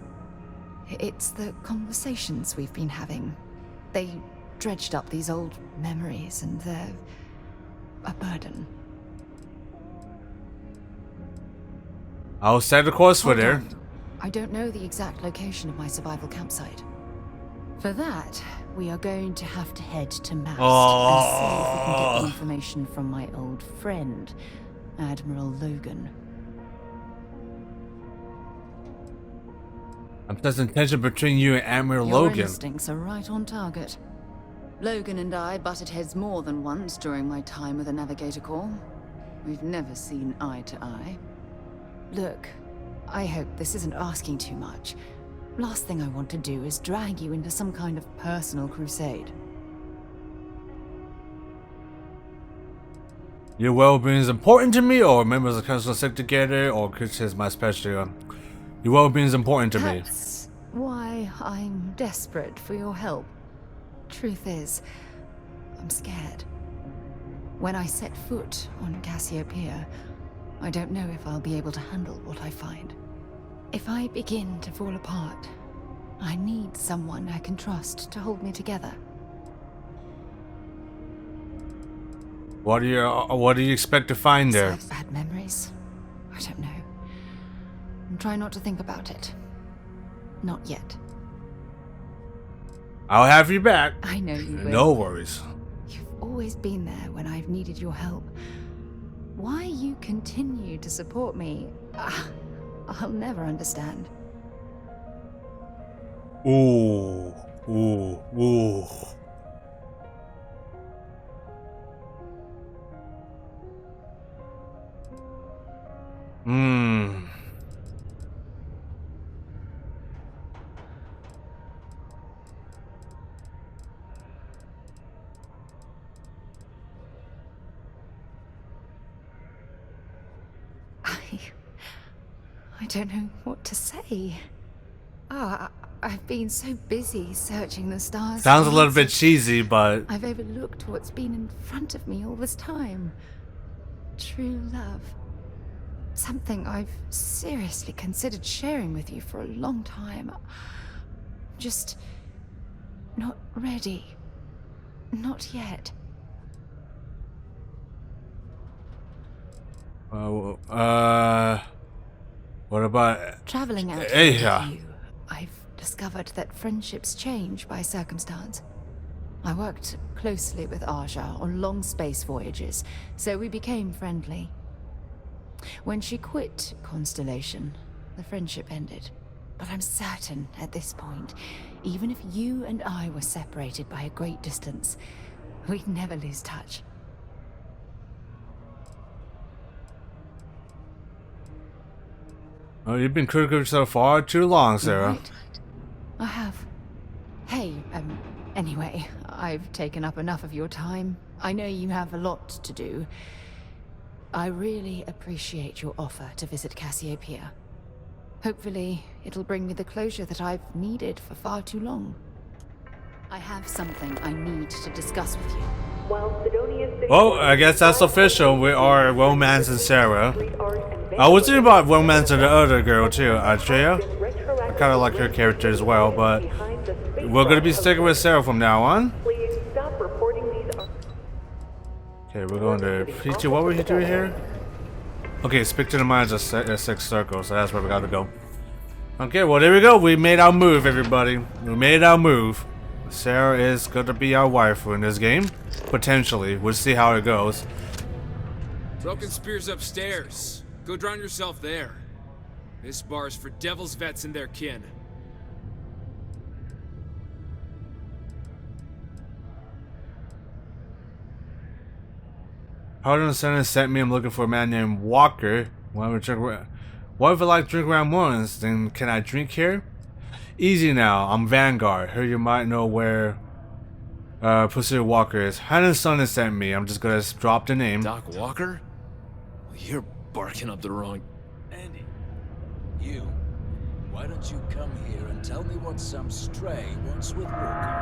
It's the conversations we've been having. They dredged up these old memories and they're a burden. I'll set a course for there. I don't know the exact location of my survival campsite. For that, we are going to have to head to Mast and see if we can get the information from my old friend, Admiral Logan. I'm sensing tension between you and Admiral Your Logan. instincts are right on target. Logan and I butted heads more than once during my time with the Navigator Corps. We've never seen eye to eye. Look, I hope this isn't asking too much. Last thing I want to do is drag you into some kind of personal crusade. Your well-being is important to me, or members of the council stick together, or which is my specialty. Your well-being is important to me. That's why I'm desperate for your help. Truth is, I'm scared. When I set foot on Cassiopeia, I don't know if I'll be able to handle what I find. If I begin to fall apart, I need someone I can trust to hold me together. What do you expect to find there? Bad memories? I don't know. I'm trying not to think about it. Not yet. I'll have you back. I know you will. No worries. You've always been there when I've needed your help. Why you continue to support me, I'll never understand. Ooh. I don't know what to say. I've been so busy searching the stars. Sounds a little bit cheesy, but I've overlooked what's been in front of me all this time. True love. Something I've seriously considered sharing with you for a long time. Just not ready. Not yet. What about traveling out here with you? I've discovered that friendships change by circumstance. I worked closely with Aja on long space voyages, so we became friendly. When she quit Constellation, the friendship ended. But I'm certain at this point, even if you and I were separated by a great distance, we'd never lose touch. Oh, you've been critical so far too long, Sarah. Right. I have. Hey, anyway, I've taken up enough of your time. I know you have a lot to do. I really appreciate your offer to visit Cassiopeia. Hopefully, it'll bring me the closure that I've needed for far too long. I have something I need to discuss with you. Well, I guess that's official. We are romancing Sarah. I was thinking about romancing the other girl too, Andrea. I kind of like her character as well, but we're gonna be sticking with Sarah from now on. Okay, we're going to Peachy. What were you doing here? Okay, speak to the minds of six circles. So that's where we gotta go. Okay, well there we go. We made our move, everybody. We made our move. Sarah is gonna be our waifu in this game. Potentially. We'll see how it goes. Broken Spear's upstairs. Go drown yourself there. This bar's for devil's vets and their kin. Harden sentence sent me. I'm looking for a man named Walker. What if I like drink around once? Then can I drink here? Easy now. I'm Vanguard. Heard you might know where Pursuit Walker is. Harden Sun has sent me. I'm just gonna drop the name. Doc Walker? Well, you're barking up the wrong. Andy, you. Why don't you come here and tell me what some stray wants with Walker?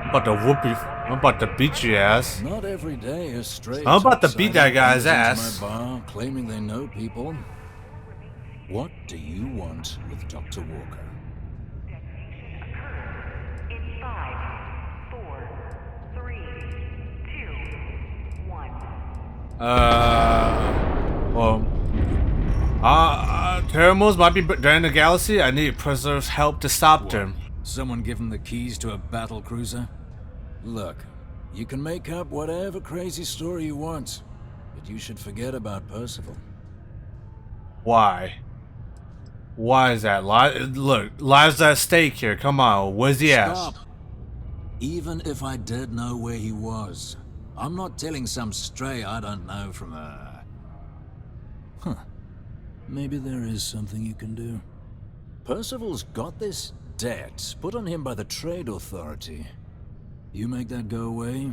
I'm about to whoop you. I'm about to beat your ass. Not every day a stray. I'm about to beat that guy's ass. My bar, claiming they know people. What do you want with Dr. Walker? In 5, 4, 3, 2, 1. Well, Terrormorphs might be in the galaxy. I need Preserve's help to stop them. Someone give him the keys to a battle cruiser? Look, you can make up whatever crazy story you want, but you should forget about Percival. Why? Why is that? Look, lives at stake here. Come on, where's he at? Stop. Even if I did know where he was, I'm not telling some stray I don't know from a... Huh. Maybe there is something you can do. Percival's got this debt put on him by the Trade Authority. You make that go away,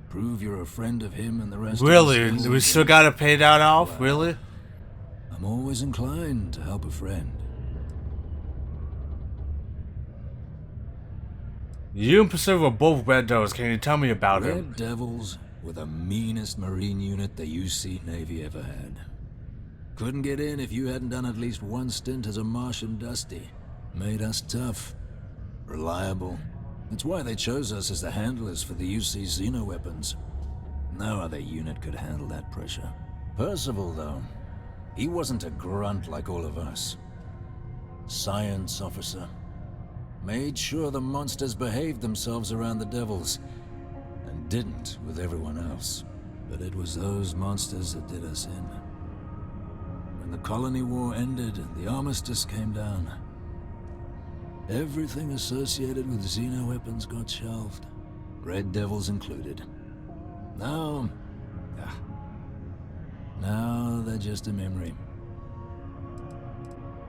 prove you're a friend of him and the rest Really? of us. We still gotta pay that off? Really? I'm always inclined to help a friend. You and Pacific were both Red Devils. Can you tell me about Red him? Devils were the meanest Marine unit the UC Navy ever had. Couldn't get in if you hadn't done at least one stint as a Martian Dusty. Made us tough, reliable. That's why they chose us as the handlers for the UC xeno-weapons. No other unit could handle that pressure. Percival, though, he wasn't a grunt like all of us. Science officer. Made sure the monsters behaved themselves around the Devils, and didn't with everyone else. But it was those monsters that did us in. When the Colony War ended and the armistice came down, everything associated with xeno-weapons got shelved, Red Devils included. Now they're just a memory.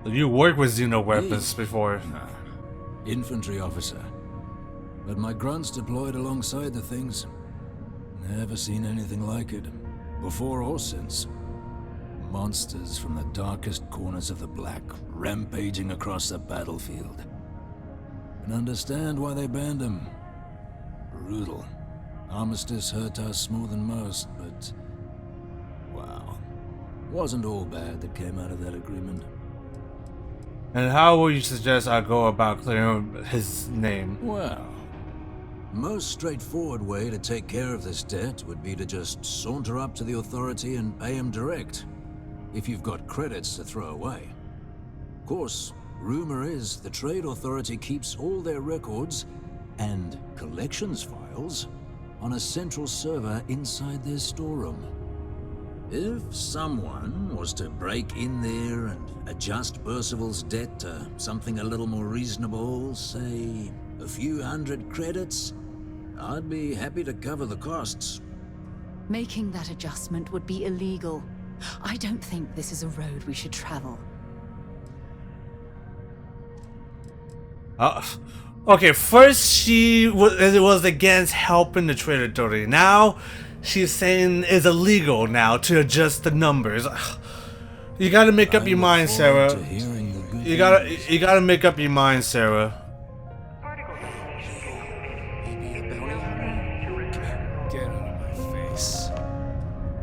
You worked with xeno weapons before. Infantry officer. But my grunts deployed alongside the things. Never seen anything like it, before or since. Monsters from the darkest corners of the Black, rampaging across the battlefield. And understand why they banned them. Brutal. Armistice hurt us more than most, but... wow. Wasn't all bad that came out of that agreement. And how would you suggest I go about clearing his name? Well, most straightforward way to take care of this debt would be to just saunter up to the authority and pay him direct, if you've got credits to throw away. Of course, rumor is the Trade Authority keeps all their records and collections files on a central server inside their storeroom. If someone was to break in there and adjust Percival's debt to something a little more reasonable, say a few hundred credits, I'd be happy to cover the costs. Making that adjustment would be illegal. I don't think this is a road we should travel. Okay, first she was against helping the Trade Authority. Now she's saying it's illegal now to adjust the numbers. You gotta make up your mind, Sarah. You gotta make up your mind, Sarah.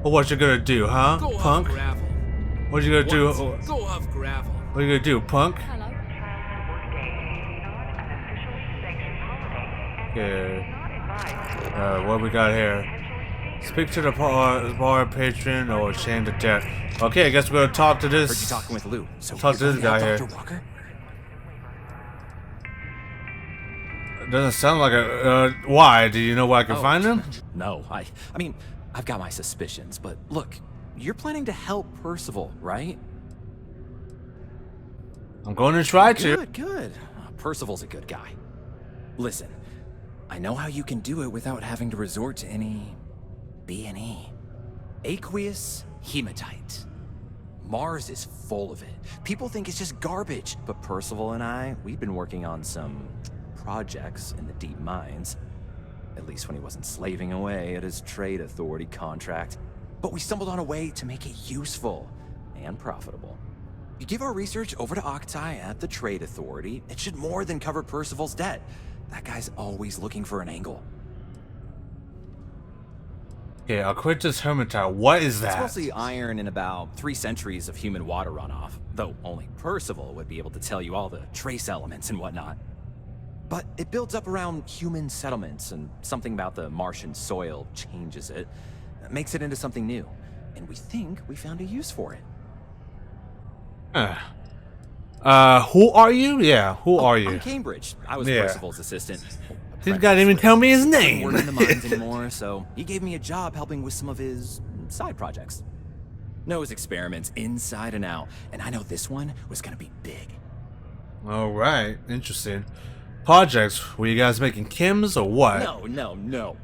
Well, what you gonna do, huh, Go punk? huff gravel. What you gonna do? What? Go huff gravel. What you gonna do, punk? Okay. What we got here? Speak to the bar patron or chain to death. Okay, I guess we're gonna talk to this. Heard you talking with Lou. So talk to this guy here. Dr. Walker? Doesn't sound like a. Why? Do you know where I can find him? No, I mean, I've got my suspicions, but look, you're planning to help Percival, right? I'm going to try to. Good. Percival's a good guy. Listen, I know how you can do it without having to resort to any B&E. Aqueous hematite. Mars is full of it. People think it's just garbage, but Percival and I, we've been working on some projects in the deep mines. At least when he wasn't slaving away at his trade authority contract. But we stumbled on a way to make it useful and profitable. You give our research over to Octai at the trade authority, it should more than cover Percival's debt. That guy's always looking for an angle. Okay, Aquatus Hermitite. What is that? It's mostly iron and about 3 centuries of human water runoff, though only Percival would be able to tell you all the trace elements and whatnot. But it builds up around human settlements, and something about the Martian soil changes it, makes it into something new. And we think we found a use for it. Who are you? Yeah, who are you? I'm Cambridge. I was Percival's assistant. Didn't gotta even tell me his name. I don't work in the mines anymore, so he gave me a job helping with some of his side projects. Knows experiments inside and out, and I know this one was gonna be big. All right, interesting. Projects? Were you guys making chems or what? No.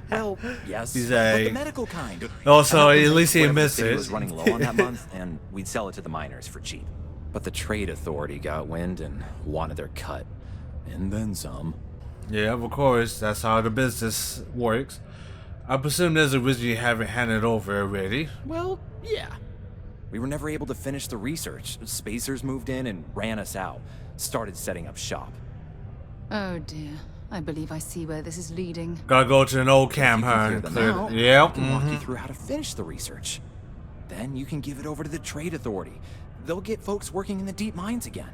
Well, yes, He's but the medical kind. Also, at least he admits It it. was running low on that month, and we'd sell it to the miners for cheap. But the trade authority got wind and wanted their cut, and then some. Yeah, of course. That's how the business works. I presume there's a reason you haven't handed over already. Well, yeah. We were never able to finish the research. Spacers moved in and ran us out. Started setting up shop. Oh dear. I believe I see where this is leading. Gotta go to an old camp, huh? Yeah. I can walk you through how to finish the research. Then you can give it over to the trade authority. They'll get folks working in the deep mines again.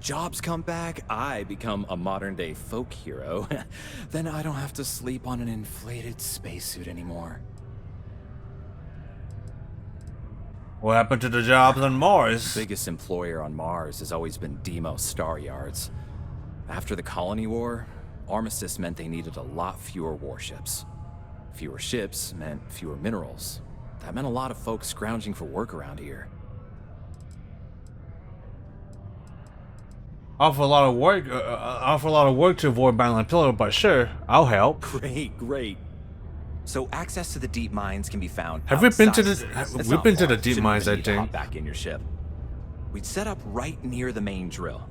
Jobs come back, I become a modern-day folk hero. Then I don't have to sleep on an inflated spacesuit anymore. What happened to the jobs on Mars? The biggest employer on Mars has always been Demo Star Yards. After the Colony War, armistice meant they needed a lot fewer warships. Fewer ships meant fewer minerals. That meant a lot of folks scrounging for work around here. Awful lot of work to avoid Violent Pillar, but sure, I'll help. Great. So access to the deep mines can be found. Have we been to the? It's We've been to not the far. deep Shouldn't mines, even I need to hop think. back in your ship. We'd set up right near the main drill.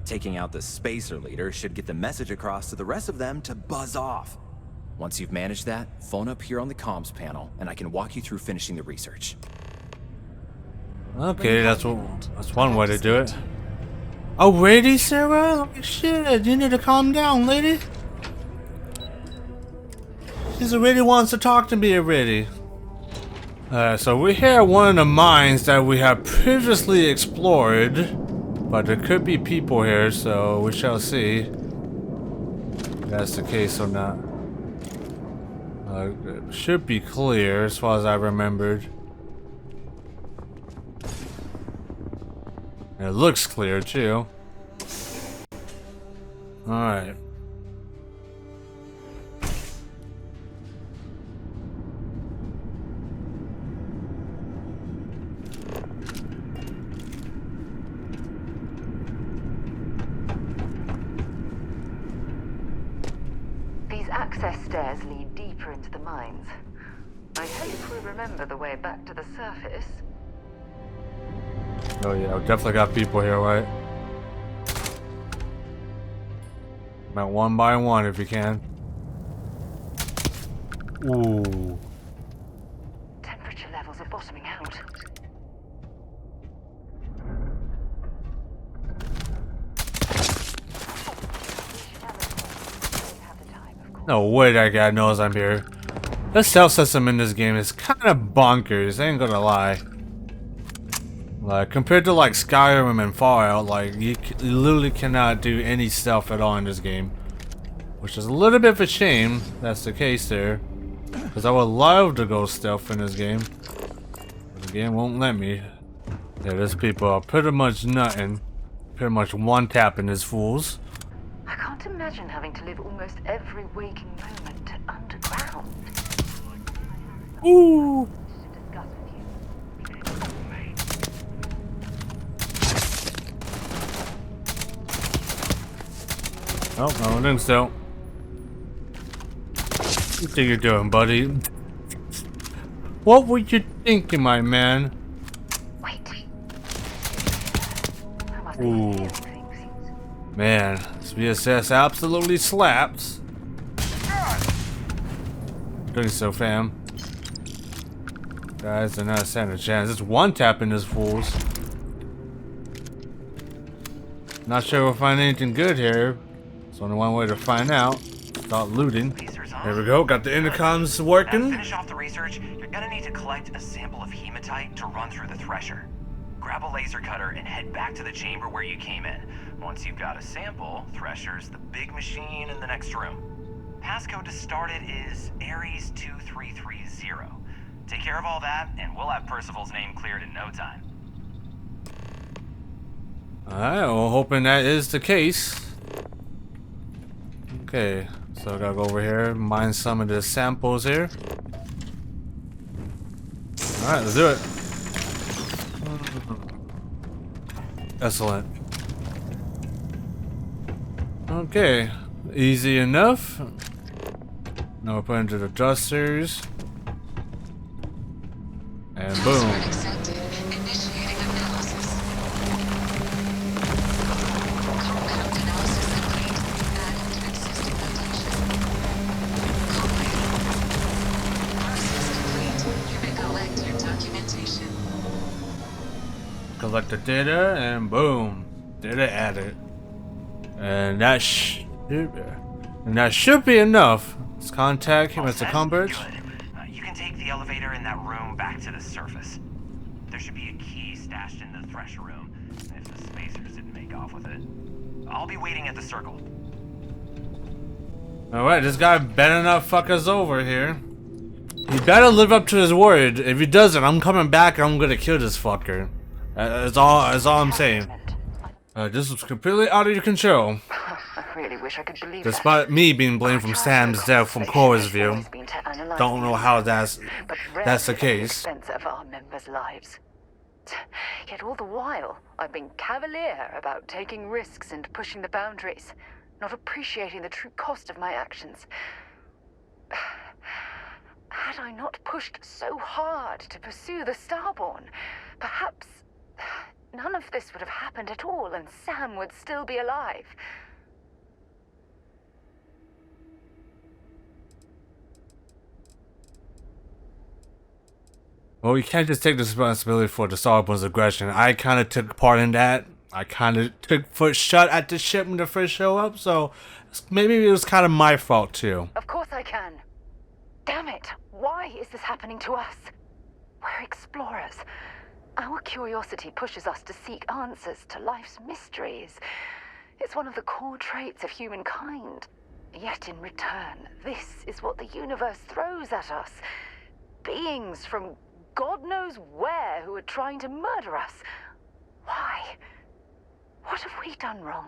Taking out the spacer leader should get the message across to the rest of them to buzz off. Once you've managed that, phone up here on the comms panel, and I can walk you through finishing the research. Okay, that's one way to do it. Oh, really, Sarah? Oh, shit, you need to calm down, lady. She really wants to talk to me already. So we're here at one of the mines that we have previously explored, but there could be people here, so we shall see if that's the case or not. It should be clear as far as I remembered. It looks clear too. Alright. These access stairs lead deeper into the mines. I hope we remember the way back to the surface. Oh yeah, we definitely got people here, right? About one by one if you can. Ooh. Temperature levels are bottoming out. No way that guy knows I'm here. The stealth system in this game is kind of bonkers, I ain't gonna lie. Like, compared to like Skyrim and Fallout, like, you literally cannot do any stealth at all in this game. Which is a little bit of a shame that's the case there. Because I would love to go stealth in this game. But the game won't let me. Yeah, these people are pretty much nothing. Pretty much one tapping these fools. I can't imagine having to live almost every waking moment underground. Ooh! Oh, I don't think so. What you think you're doing, buddy? What were you thinking, my man? Ooh. Man, this VSS absolutely slaps. Doing so, fam. Guys, they're not standing a chance. It's one tap in this fools. Not sure we'll find anything good here. There's only one way to find out. Start looting. There we go. Got the intercoms working. Now to finish off the research, you're gonna need to collect a sample of hematite to run through the thresher. Grab a laser cutter and head back to the chamber where you came in. Once you've got a sample, Thresher's the big machine in the next room. Passcode to start it is Ares 2330. Take care of all that, and we'll have Percival's name cleared in no time. Alright, well, hoping that is the case. Okay, so I gotta go over here, mine some of the samples here. Alright, let's do it. Excellent. Okay, easy enough. Now we're putting into the dusters. And boom. Collect the data and boom, data added, and that should be enough. Let's contact him, Mr. Cumbridge. You can take the elevator in that room back to the surface. There should be a key stashed in the thresher room, if the spacers didn't make off with it. I'll be waiting at the circle. All right, this guy better not fuck us over here. He better live up to his word. If he doesn't, I'm coming back and I'm gonna kill this fucker. That's all I'm saying. This was completely out of your control. I really wish I could believe Despite me being blamed from Sam's death from Cora's view. Don't know how that's the case. Of our members' lives. Yet all the while, I've been cavalier about taking risks and pushing the boundaries, not appreciating the true cost of my actions. Had I not pushed so hard to pursue the Starborn, perhaps none of this would have happened at all, and Sam would still be alive. Well, you can't just take the responsibility for the Starborn's aggression. I kind of took part in that. I kind of took first shot at the ship when they first show up, so maybe it was kind of my fault too. Of course I can. Damn it! Why is this happening to us? We're explorers. Our curiosity pushes us to seek answers to life's mysteries. It's one of the core traits of humankind. Yet in return, this is what the universe throws at us. Beings from God knows where who are trying to murder us. Why? What have we done wrong?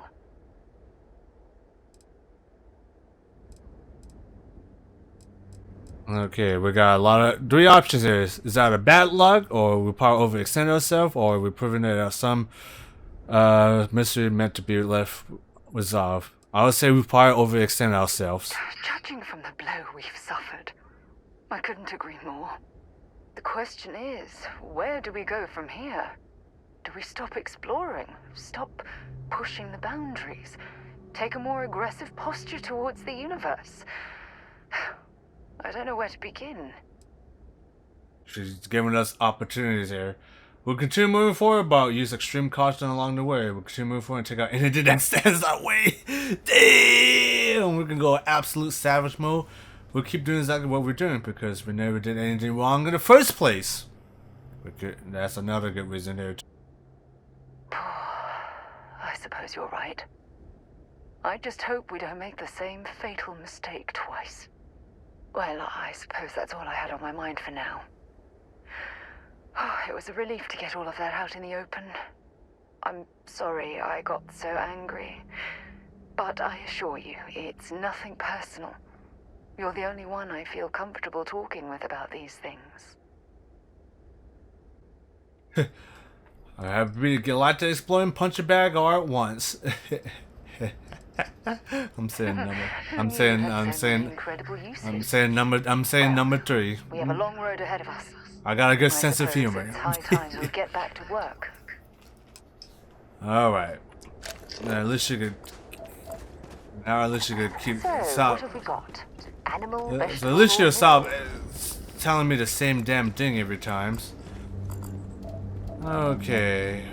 Okay, we got a lot of three options here. Is that a bad luck, or we probably overextend ourselves, or we're proving that some mystery meant to be left resolved? I would say we probably overextend ourselves. Judging from the blow we've suffered, I couldn't agree more. The question is, where do we go from here? Do we stop exploring? Stop pushing the boundaries? Take a more aggressive posture towards the universe? I don't know where to begin. She's giving us opportunities here. We'll continue moving forward, but use extreme caution along the way. We'll continue moving forward and take out anything that stands that way. Damn! We can go absolute savage mode. we'll keep doing exactly what we're doing because we never did anything wrong in the first place. That's another good reason there. I suppose you're right. I just hope we don't make the same fatal mistake twice. Well, I suppose that's all I had on my mind for now. It was a relief to get all of that out in the open. I'm sorry I got so angry. But I assure you, it's nothing personal. You're the only one I feel comfortable talking with about these things. I have really a lot to explore and punch a bag all at once. I'm saying number 3. We have a long road ahead of us. I got a good sense of humor. It's high time we get back to work. Alright. Now at least you could keep What have we got? Animal, so vegetable, at least you'll stop telling me the same damn thing every time. Okay.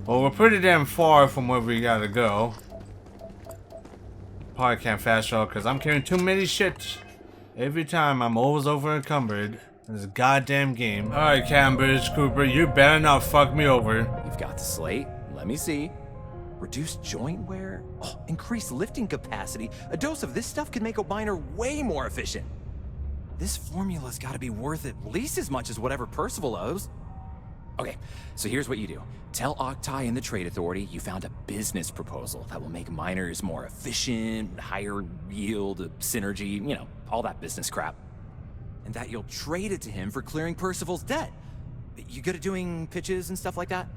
Well, we're pretty damn far from where we gotta go. Probably can't fast travel because I'm carrying too many shit. Every time I'm always over encumbered in this goddamn game. Alright, Cambridge Cooper, you better not fuck me over. You've got the slate. Let me see. Reduced joint wear? Oh, increased lifting capacity. A dose of this stuff could make a miner way more efficient. This formula's gotta be worth at least as much as whatever Percival owes. Okay, so here's what you do. Tell Octai and the Trade Authority you found a business proposal that will make miners more efficient, higher yield, synergy, you know, all that business crap. And that you'll trade it to him for clearing Percival's debt. You good at doing pitches and stuff like that?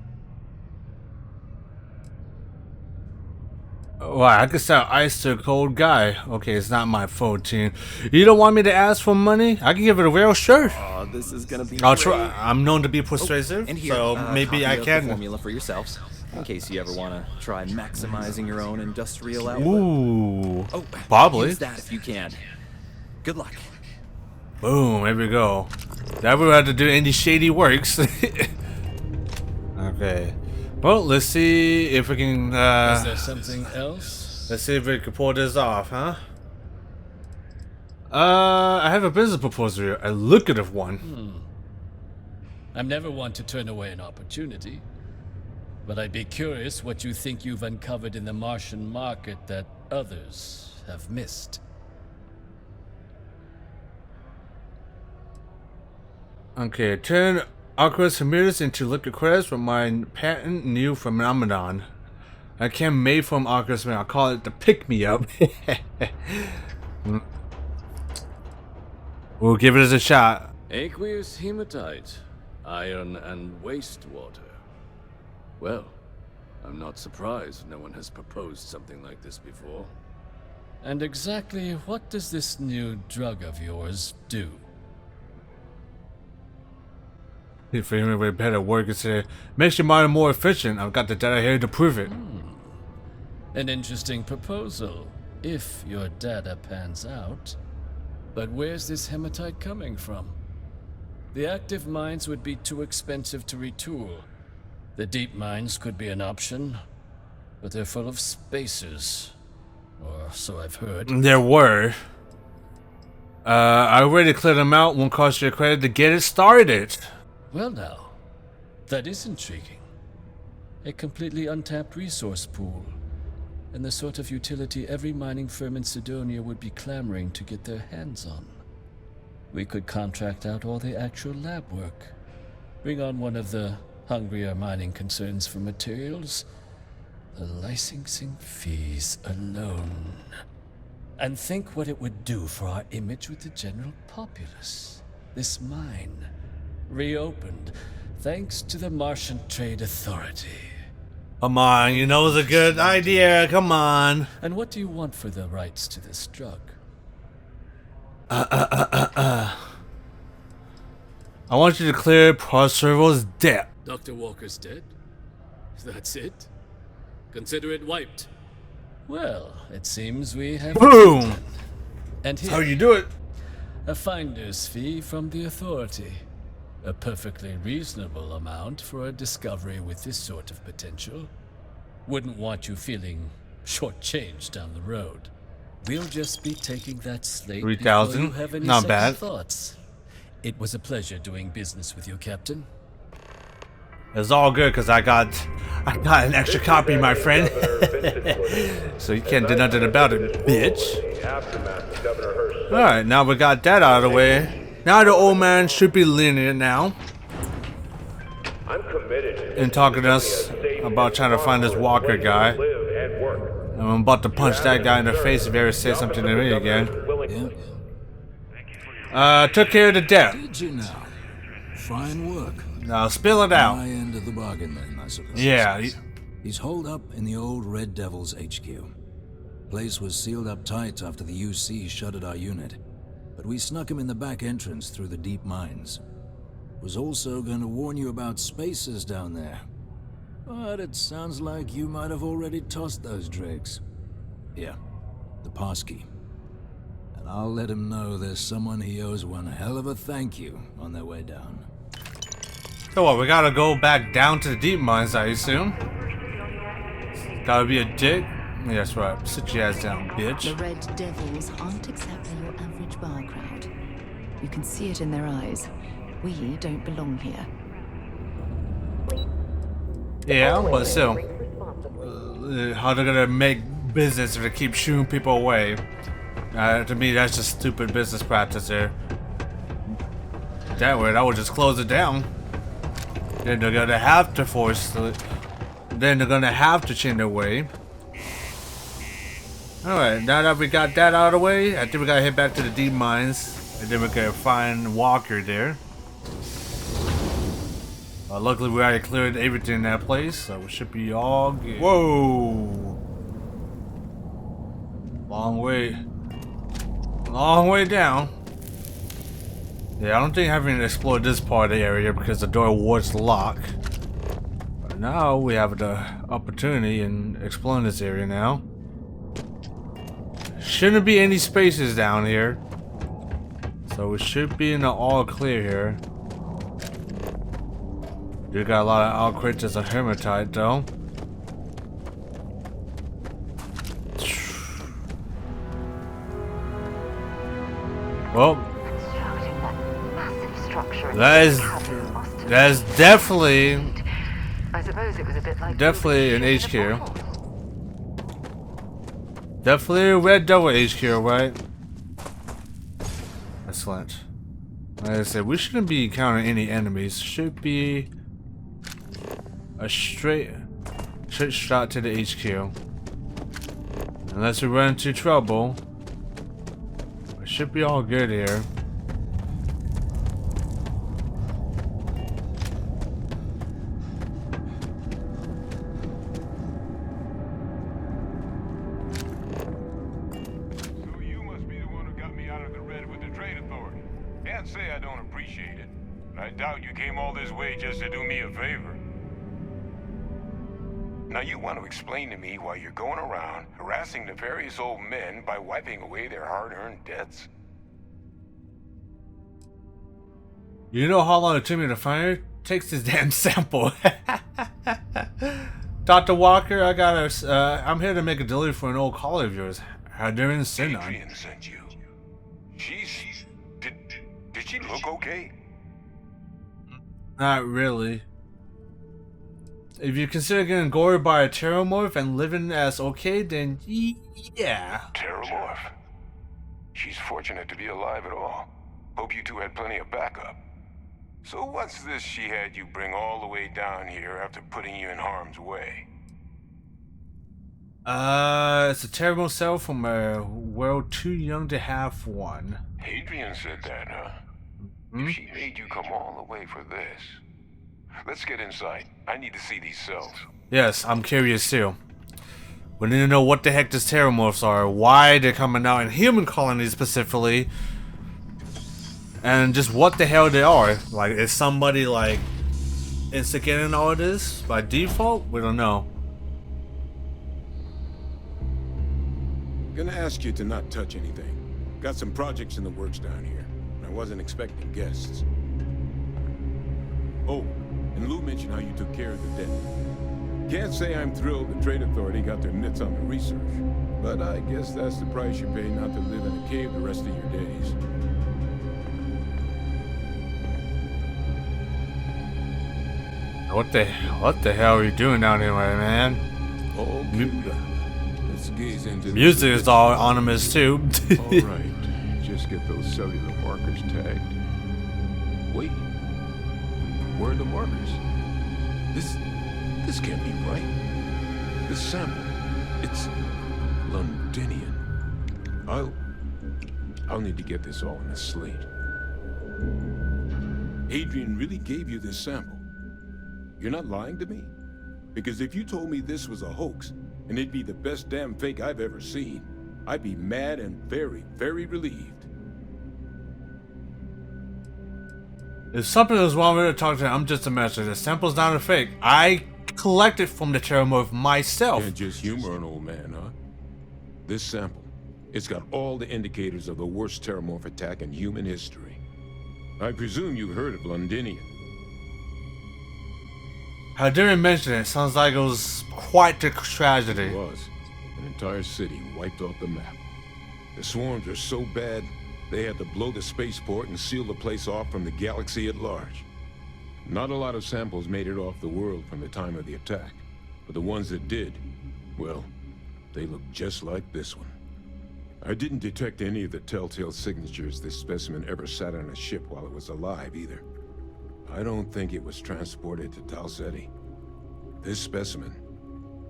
Wow, I could sell ice to a cold guy. Okay, it's not my fault, team. You don't want me to ask for money? I can give it a real shirt. Oh, this is gonna be I'll great. try. I'm known to be persuasive, and here, so maybe I copy of can. the formula for yourselves, in case you ever want to try maximizing your own industrial output. Ooh, oh, probably. Use that if you can. Good luck. Boom, there we go. That would have to do any shady works. Okay. Well, let's see if we can, Is there something else? Let's see if we can pull this off, huh? I have a business proposal here. A lucrative one. I'm never one to turn away an opportunity. But I'd be curious what you think you've uncovered in the Martian market that others have missed. Okay, turn aqueous emitters into liquid credits from my patent new phenomenon. I can made from aqueous emitter. I'll call it the pick-me-up. We'll give it a shot. Aqueous hematite, iron and wastewater. Well, I'm not surprised no one has proposed something like this before. And exactly what does this new drug of yours do? If anyway better work is here. Makes your miner more efficient. I've got the data here to prove it. An interesting proposal, if your data pans out. But where's this hematite coming from? The active mines would be too expensive to retool. The deep mines could be an option, but they're full of spacers. Or so I've heard. There were. I already cleared them out. Won't cost you a credit to get it started. Well now, that is intriguing. A completely untapped resource pool, and the sort of utility every mining firm in Sidonia would be clamoring to get their hands on. We could contract out all the actual lab work, bring on one of the hungrier mining concerns for materials, the licensing fees alone. And think what it would do for our image with the general populace. This mine, reopened, thanks to the Martian Trade Authority. Come on, you know it's a good idea. Come on. And what do you want for the rights to this drug? I want you to clear Percival's debt. Dr. Walker's dead? That's it? Consider it wiped. Well, it seems we have... Boom! And here, how you do it. A finder's fee from the Authority. A perfectly reasonable amount for a discovery with this sort of potential. Wouldn't want you feeling shortchanged down the road. We'll just be taking that slate 3,000. before you have any Not second bad. thoughts. It was a pleasure doing business with you, Captain. It's all good because I got an extra copy, my friend. So you can't do nothing about it, bitch. Alright, now we got that out of the way. Now the old man should be lenient now. And talking to us about trying to find this Walker guy. I'm about to punch that guy in the face if he ever says something to me again. Took care of the debt. Did you now? Fine work. Now spill it out. My end of the bargain then, I suppose. Yeah. He's holed up in the old Red Devil's HQ. Place was sealed up tight after the UC shuttered our unit, but we snuck him in the back entrance through the deep mines. Was also going to warn you about spacers down there, but it sounds like you might have already tossed those dregs. Here, the passkey. And I'll let him know there's someone he owes one hell of a thank you on their way down. So what, we gotta go back down to the deep mines, I assume? Gotta be a dick? Yes, right. Sit your ass down, bitch. The Red Devils aren't exactly your average bar crowd. You can see it in their eyes. We don't belong here. Yeah, but still. How they're gonna make business if they keep shooting people away? To me, that's just stupid business practice there. That way, I would just close it down. Then they're gonna have to then they're gonna have to change their way. Alright, now that we got that out of the way, I think we gotta head back to the deep mines. And then we can find Walker there. Luckily we already cleared everything in that place, so we should be all good. Whoa! Long way down. Yeah, I don't think having to explore this part of the area because the door was locked. But now we have the opportunity in exploring this area now. Shouldn't be any spaces down here. So we should be in the all clear here. You got a lot of outcrates of hematite though. Well, that's definitely an HQ. Definitely a Red Devil HQ, right? Excellent. Like I said, we shouldn't be encountering any enemies. Should be a straight shot to the HQ. Unless we run into trouble, we should be all good here. I doubt you came all this way just to do me a favor. Now you want to explain to me why you're going around harassing nefarious old men by wiping away their hard-earned debts? You know how long it took me to find her? Takes this damn sample. Dr. Walker, I'm here to make a delivery for an old colleague of yours. Adrian sent on. Adrian sent you. Did she look okay? Not really. If you consider getting gored by a Terrormorph and living as okay, then yeah. Terrormorph? She's fortunate to be alive at all. Hope you two had plenty of backup. So what's this she had you bring all the way down here after putting you in harm's way? It's a terrible cell from a world too young to have one. Adrian said that, huh? She made you come all the way for this. Let's get inside. I need to see these cells. Yes, I'm curious too. We need to know what the heck these Terrormorphs are, why they're coming out in human colonies specifically, and just what the hell they are. Like, is somebody like instigating all of this by default? We don't know. Gonna ask you to not touch anything. Got some projects in the works down here. I wasn't expecting guests. Oh, and Lou mentioned how you took care of the debt. Can't say I'm thrilled the Trade Authority got their mitts on the research, but I guess that's the price you pay not to live in a cave the rest of your days. What the hell are you doing down here, my man? Oh, let's gaze into music is all ominous too. Alright, just get those cellular markers tagged. Wait, where are the markers? This can't be right. This sample, it's Londinian. I'll need to get this all in a slate. Adrian really gave you this sample. You're not lying to me? Because if you told me this was a hoax, and it'd be the best damn fake I've ever seen, I'd be mad and very, very relieved. If something is wrong with it, talk to him. I'm just a messenger. The sample's not a fake. I collected from the Terrormorph myself. Can't just humor an old man, huh? This sample, it's got all the indicators of the worst Terrormorph attack in human history. I presume you've heard of Londinian. I didn't mention it. Sounds like it was quite a tragedy. It was. An entire city wiped off the map. The swarms are so bad, they had to blow the spaceport and seal the place off from the galaxy at large. Not a lot of samples made it off the world from the time of the attack, but the ones that did, well, they look just like this one. I didn't detect any of the telltale signatures this specimen ever sat on a ship while it was alive either. I don't think it was transported to Talsetti. This specimen,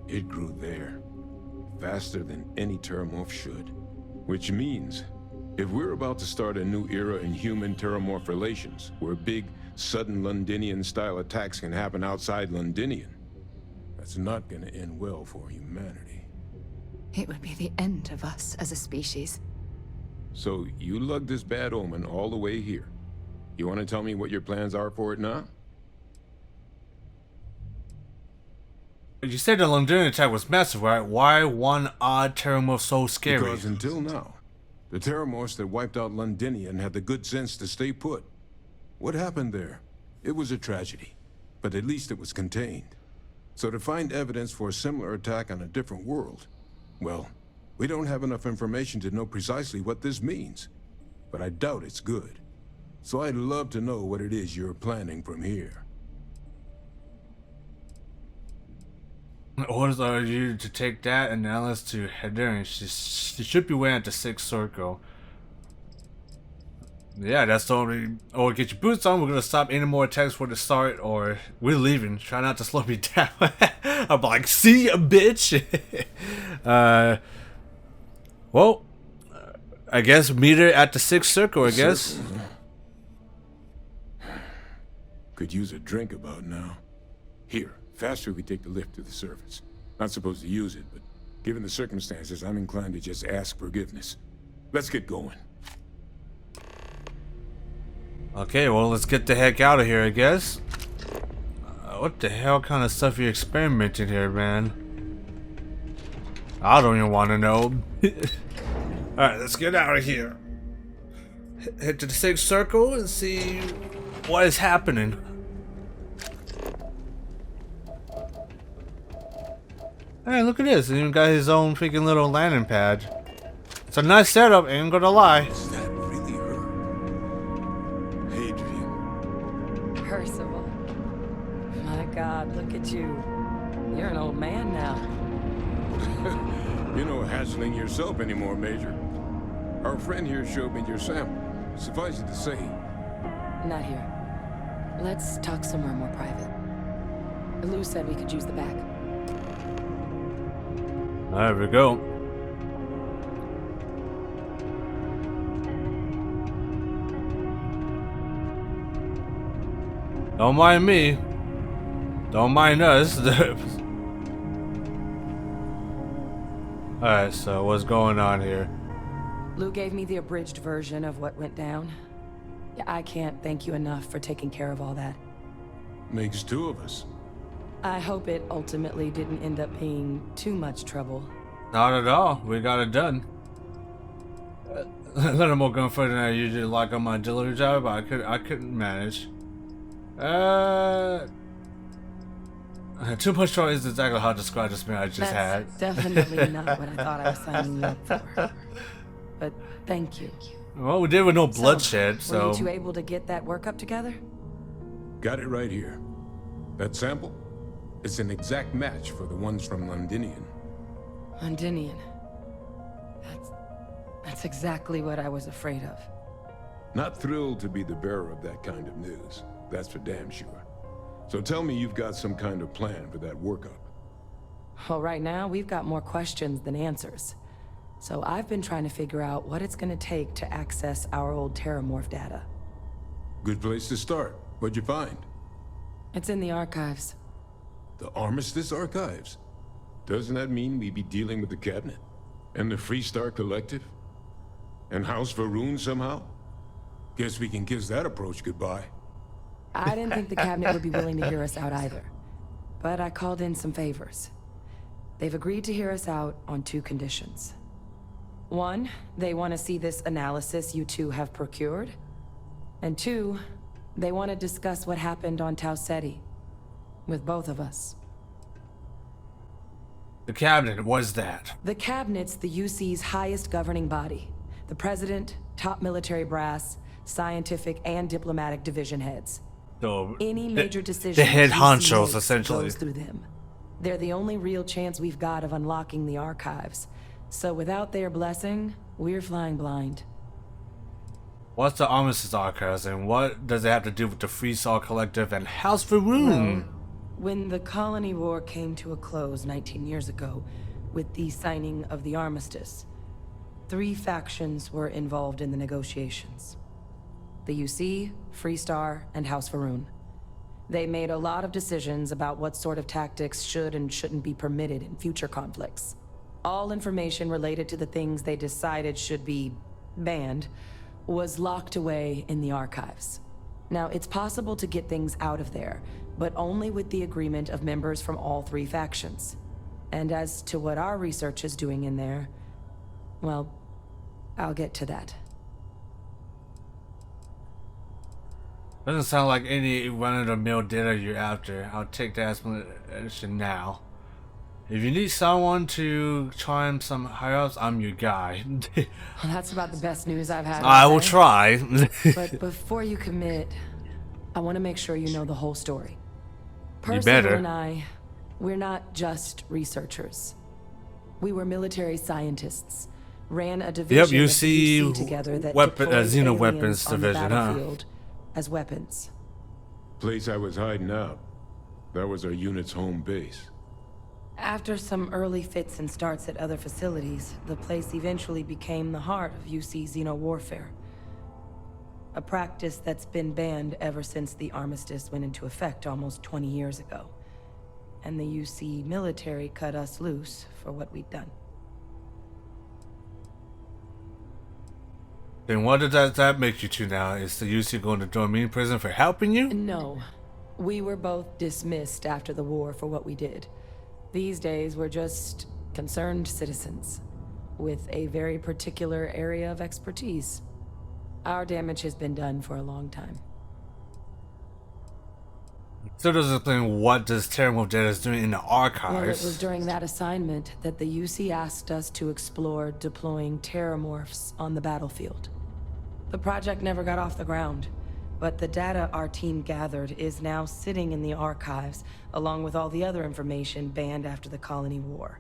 it grew there, faster than any Terrormorph should. Which means, if we're about to start a new era in human-Terrormorph relations, where big, sudden Londinian-style attacks can happen outside Londinian, that's not gonna end well for humanity. It would be the end of us as a species. So, you lugged this bad omen all the way here. You want to tell me what your plans are for it now? You said the Londinian attack was massive, right? Why one odd Terrormorph so scary? Because until now, the Terrormorphs that wiped out Londinian had the good sense to stay put. What happened there? It was a tragedy, but at least it was contained. So to find evidence for a similar attack on a different world, well, we don't have enough information to know precisely what this means. But I doubt it's good. So I'd love to know what it is you're planning from here. Orders are you to take that and Alice to Hederian. She should be waiting at the 6th circle. Yeah, that's the only. Or get your boots on. We're gonna stop any more attacks for the start, or we're leaving. Try not to slow me down. I'm like, see ya, bitch. Well, I guess meet her at the 6th circle. I guess. Could use a drink about now. Here, faster we take the lift to the surface. Not supposed to use it, but given the circumstances, I'm inclined to just ask forgiveness. Let's get going. Okay, well, let's get the heck out of here, I guess. What the hell kind of stuff are you experimenting here, man? I don't even want to know. Alright, let's get out of here. Head to the 6th circle and see what is happening. Hey, look at this. He even got his own freaking little landing pad. It's a nice setup, ain't gonna lie. Is that really her? Adrian. Percival. My God, look at you. You're an old man now. You're no hassling yourself anymore, Major. Our friend here showed me your sample. Suffice it to say. Not here. Let's talk somewhere more private. Lou said we could use the back. There we go. Don't mind me. Don't mind us. Alright, so what's going on here? Lou gave me the abridged version of what went down. I can't thank you enough for taking care of all that. Makes two of us. I hope it ultimately didn't end up being too much trouble. Not at all. We got it done. A little more gun footing than I usually like on my delivery job, but I couldn't manage. Too much trouble is exactly how to describe this man I just had. Definitely not what I thought I was signing you up for. But thank you. Well, we did with no bloodshed, so... Were you two able to get that workup together? Got it right here. That sample? It's an exact match for the ones from Londinian. Londinian. That's exactly what I was afraid of. Not thrilled to be the bearer of that kind of news. That's for damn sure. So tell me you've got some kind of plan for that workup. Well, right now, we've got more questions than answers. So I've been trying to figure out what it's gonna take to access our old Terrormorph data. Good place to start. What'd you find? It's in the archives. The Armistice archives? Doesn't that mean we'd be dealing with the cabinet? And the Freestar Collective? And House Varun somehow? Guess we can kiss that approach goodbye. I didn't think the cabinet would be willing to hear us out either. But I called in some favors. They've agreed to hear us out on 2 conditions. 1, they want to see this analysis you two have procured. And 2, they want to discuss what happened on Tau Ceti. With both of us. The cabinet was that. The cabinet's the UC's highest governing body. The president, top military brass, scientific and diplomatic division heads. So, any major decision the head UC honchos, makes essentially. goes through them. They're the only real chance we've got of unlocking the archives. So without their blessing, we're flying blind. What's the Armistice Archives, and what does it have to do with the Freestar Collective and House Varun? Well, when the Colony War came to a close 19 years ago, with the signing of the Armistice, 3 factions were involved in the negotiations. The UC, Freestar, and House Varun. They made a lot of decisions about what sort of tactics should and shouldn't be permitted in future conflicts. All information related to the things they decided should be banned was locked away in the archives. Now, it's possible to get things out of there, but only with the agreement of members from all 3 factions. And as to what our research is doing in there, well, I'll get to that. Doesn't sound like any run-of-the-mill data you're after. I'll take that explanation now. If you need someone to charm some higher-ups, I'm your guy. Well, that's about the best news I've had. I will try. But before you commit, I want to make sure you know the whole story. You better. Percival and we're not just researchers. We were military scientists. Ran a division yep, you of the see UC together that Xeno Weapons Division, huh? As weapons. Place I was hiding out. That was our unit's home base. After some early fits and starts at other facilities, the place eventually became the heart of UC Xeno warfare. A practice that's been banned ever since the Armistice went into effect almost 20 years ago. And the UC military cut us loose for what we'd done. Then what does that make you two now? Is the UC going to throw me in prison for helping you? No. We were both dismissed after the war for what we did. These days, we're just concerned citizens with a very particular area of expertise. Our damage has been done for a long time. So does explain what this Terrormorph data is doing in the archives. Well, it was during that assignment that the UC asked us to explore deploying Terrormorphs on the battlefield. The project never got off the ground, but the data our team gathered is now sitting in the archives, along with all the other information banned after the Colony War.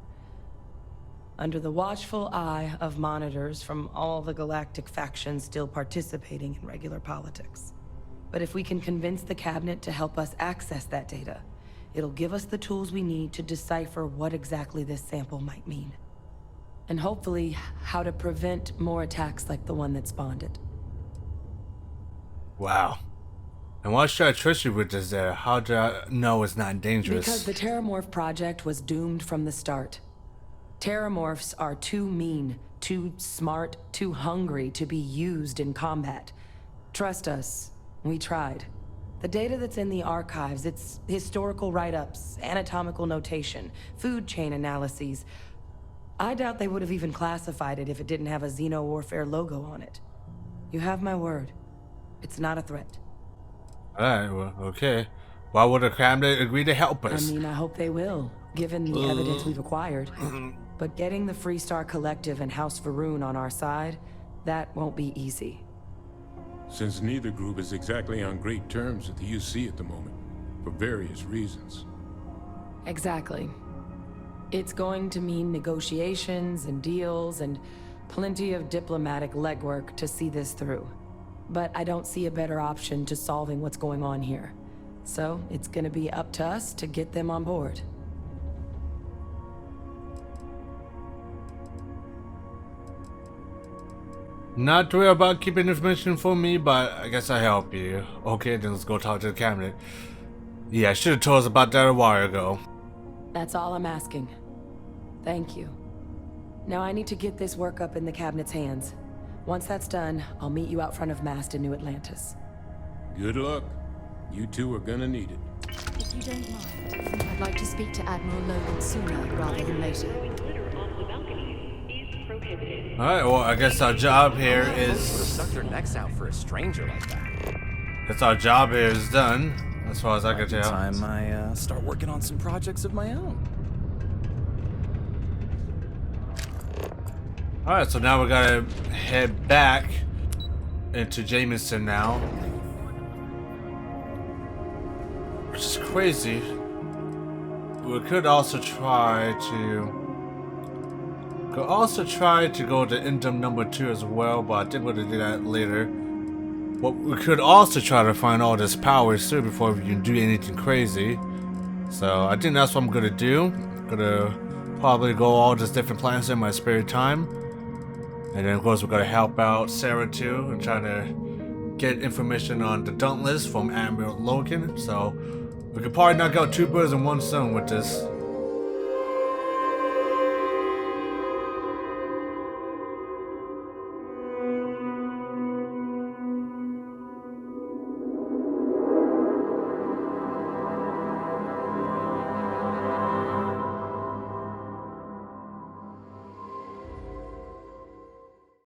Under the watchful eye of monitors from all the galactic factions still participating in regular politics. But if we can convince the cabinet to help us access that data, it'll give us the tools we need to decipher what exactly this sample might mean. And hopefully, how to prevent more attacks like the one that spawned it. Wow. And why should I trust you with this data? How do I know it's not dangerous? Because the Terrormorph project was doomed from the start. Terrormorphs are too mean, too smart, too hungry to be used in combat. Trust us, we tried. The data that's in the archives, it's historical write-ups, anatomical notation, food chain analyses. I doubt they would have even classified it if it didn't have a Xeno Warfare logo on it. You have my word. It's not a threat. Alright, well, okay. Why would the cabinet agree to help us? I mean, I hope they will, given the evidence we've acquired. But getting the Freestar Collective and House Varun on our side, that won't be easy. Since neither group is exactly on great terms with the UC at the moment, for various reasons. Exactly. It's going to mean negotiations and deals and plenty of diplomatic legwork to see this through. But I don't see a better option to solving what's going on here. So it's gonna be up to us to get them on board. Not to worry about keeping information for me, but I guess I help you. Okay, then let's go talk to the cabinet. Yeah, I should have told us about that a while ago. That's all I'm asking. Thank you. Now I need to get this work up in the cabinet's hands. Once that's done, I'll meet you out front of Mast in New Atlantis. Good luck. You two are gonna need it. If you don't mind, I'd like to speak to Admiral Logan sooner rather than later. Alright, well, I guess our job here Would've is... stuck their necks out for a stranger like that. Guess our job here is done, as far as I can tell. Time I start working on some projects of my own. Alright, so now we gotta head back into Jameson now. Which is crazy. We could also try to... go to Indom number 2 as well, but I think we're gonna do that later. But we could also try to find all this power too before we can do anything crazy. So I think that's what I'm gonna do. I'm gonna probably go all these different planets in my spare time. And then of course we're gonna help out Sarah too and trying to get information on the Dauntless from Admiral Logan. So we could probably knock out 2 birds in 1 stone with this.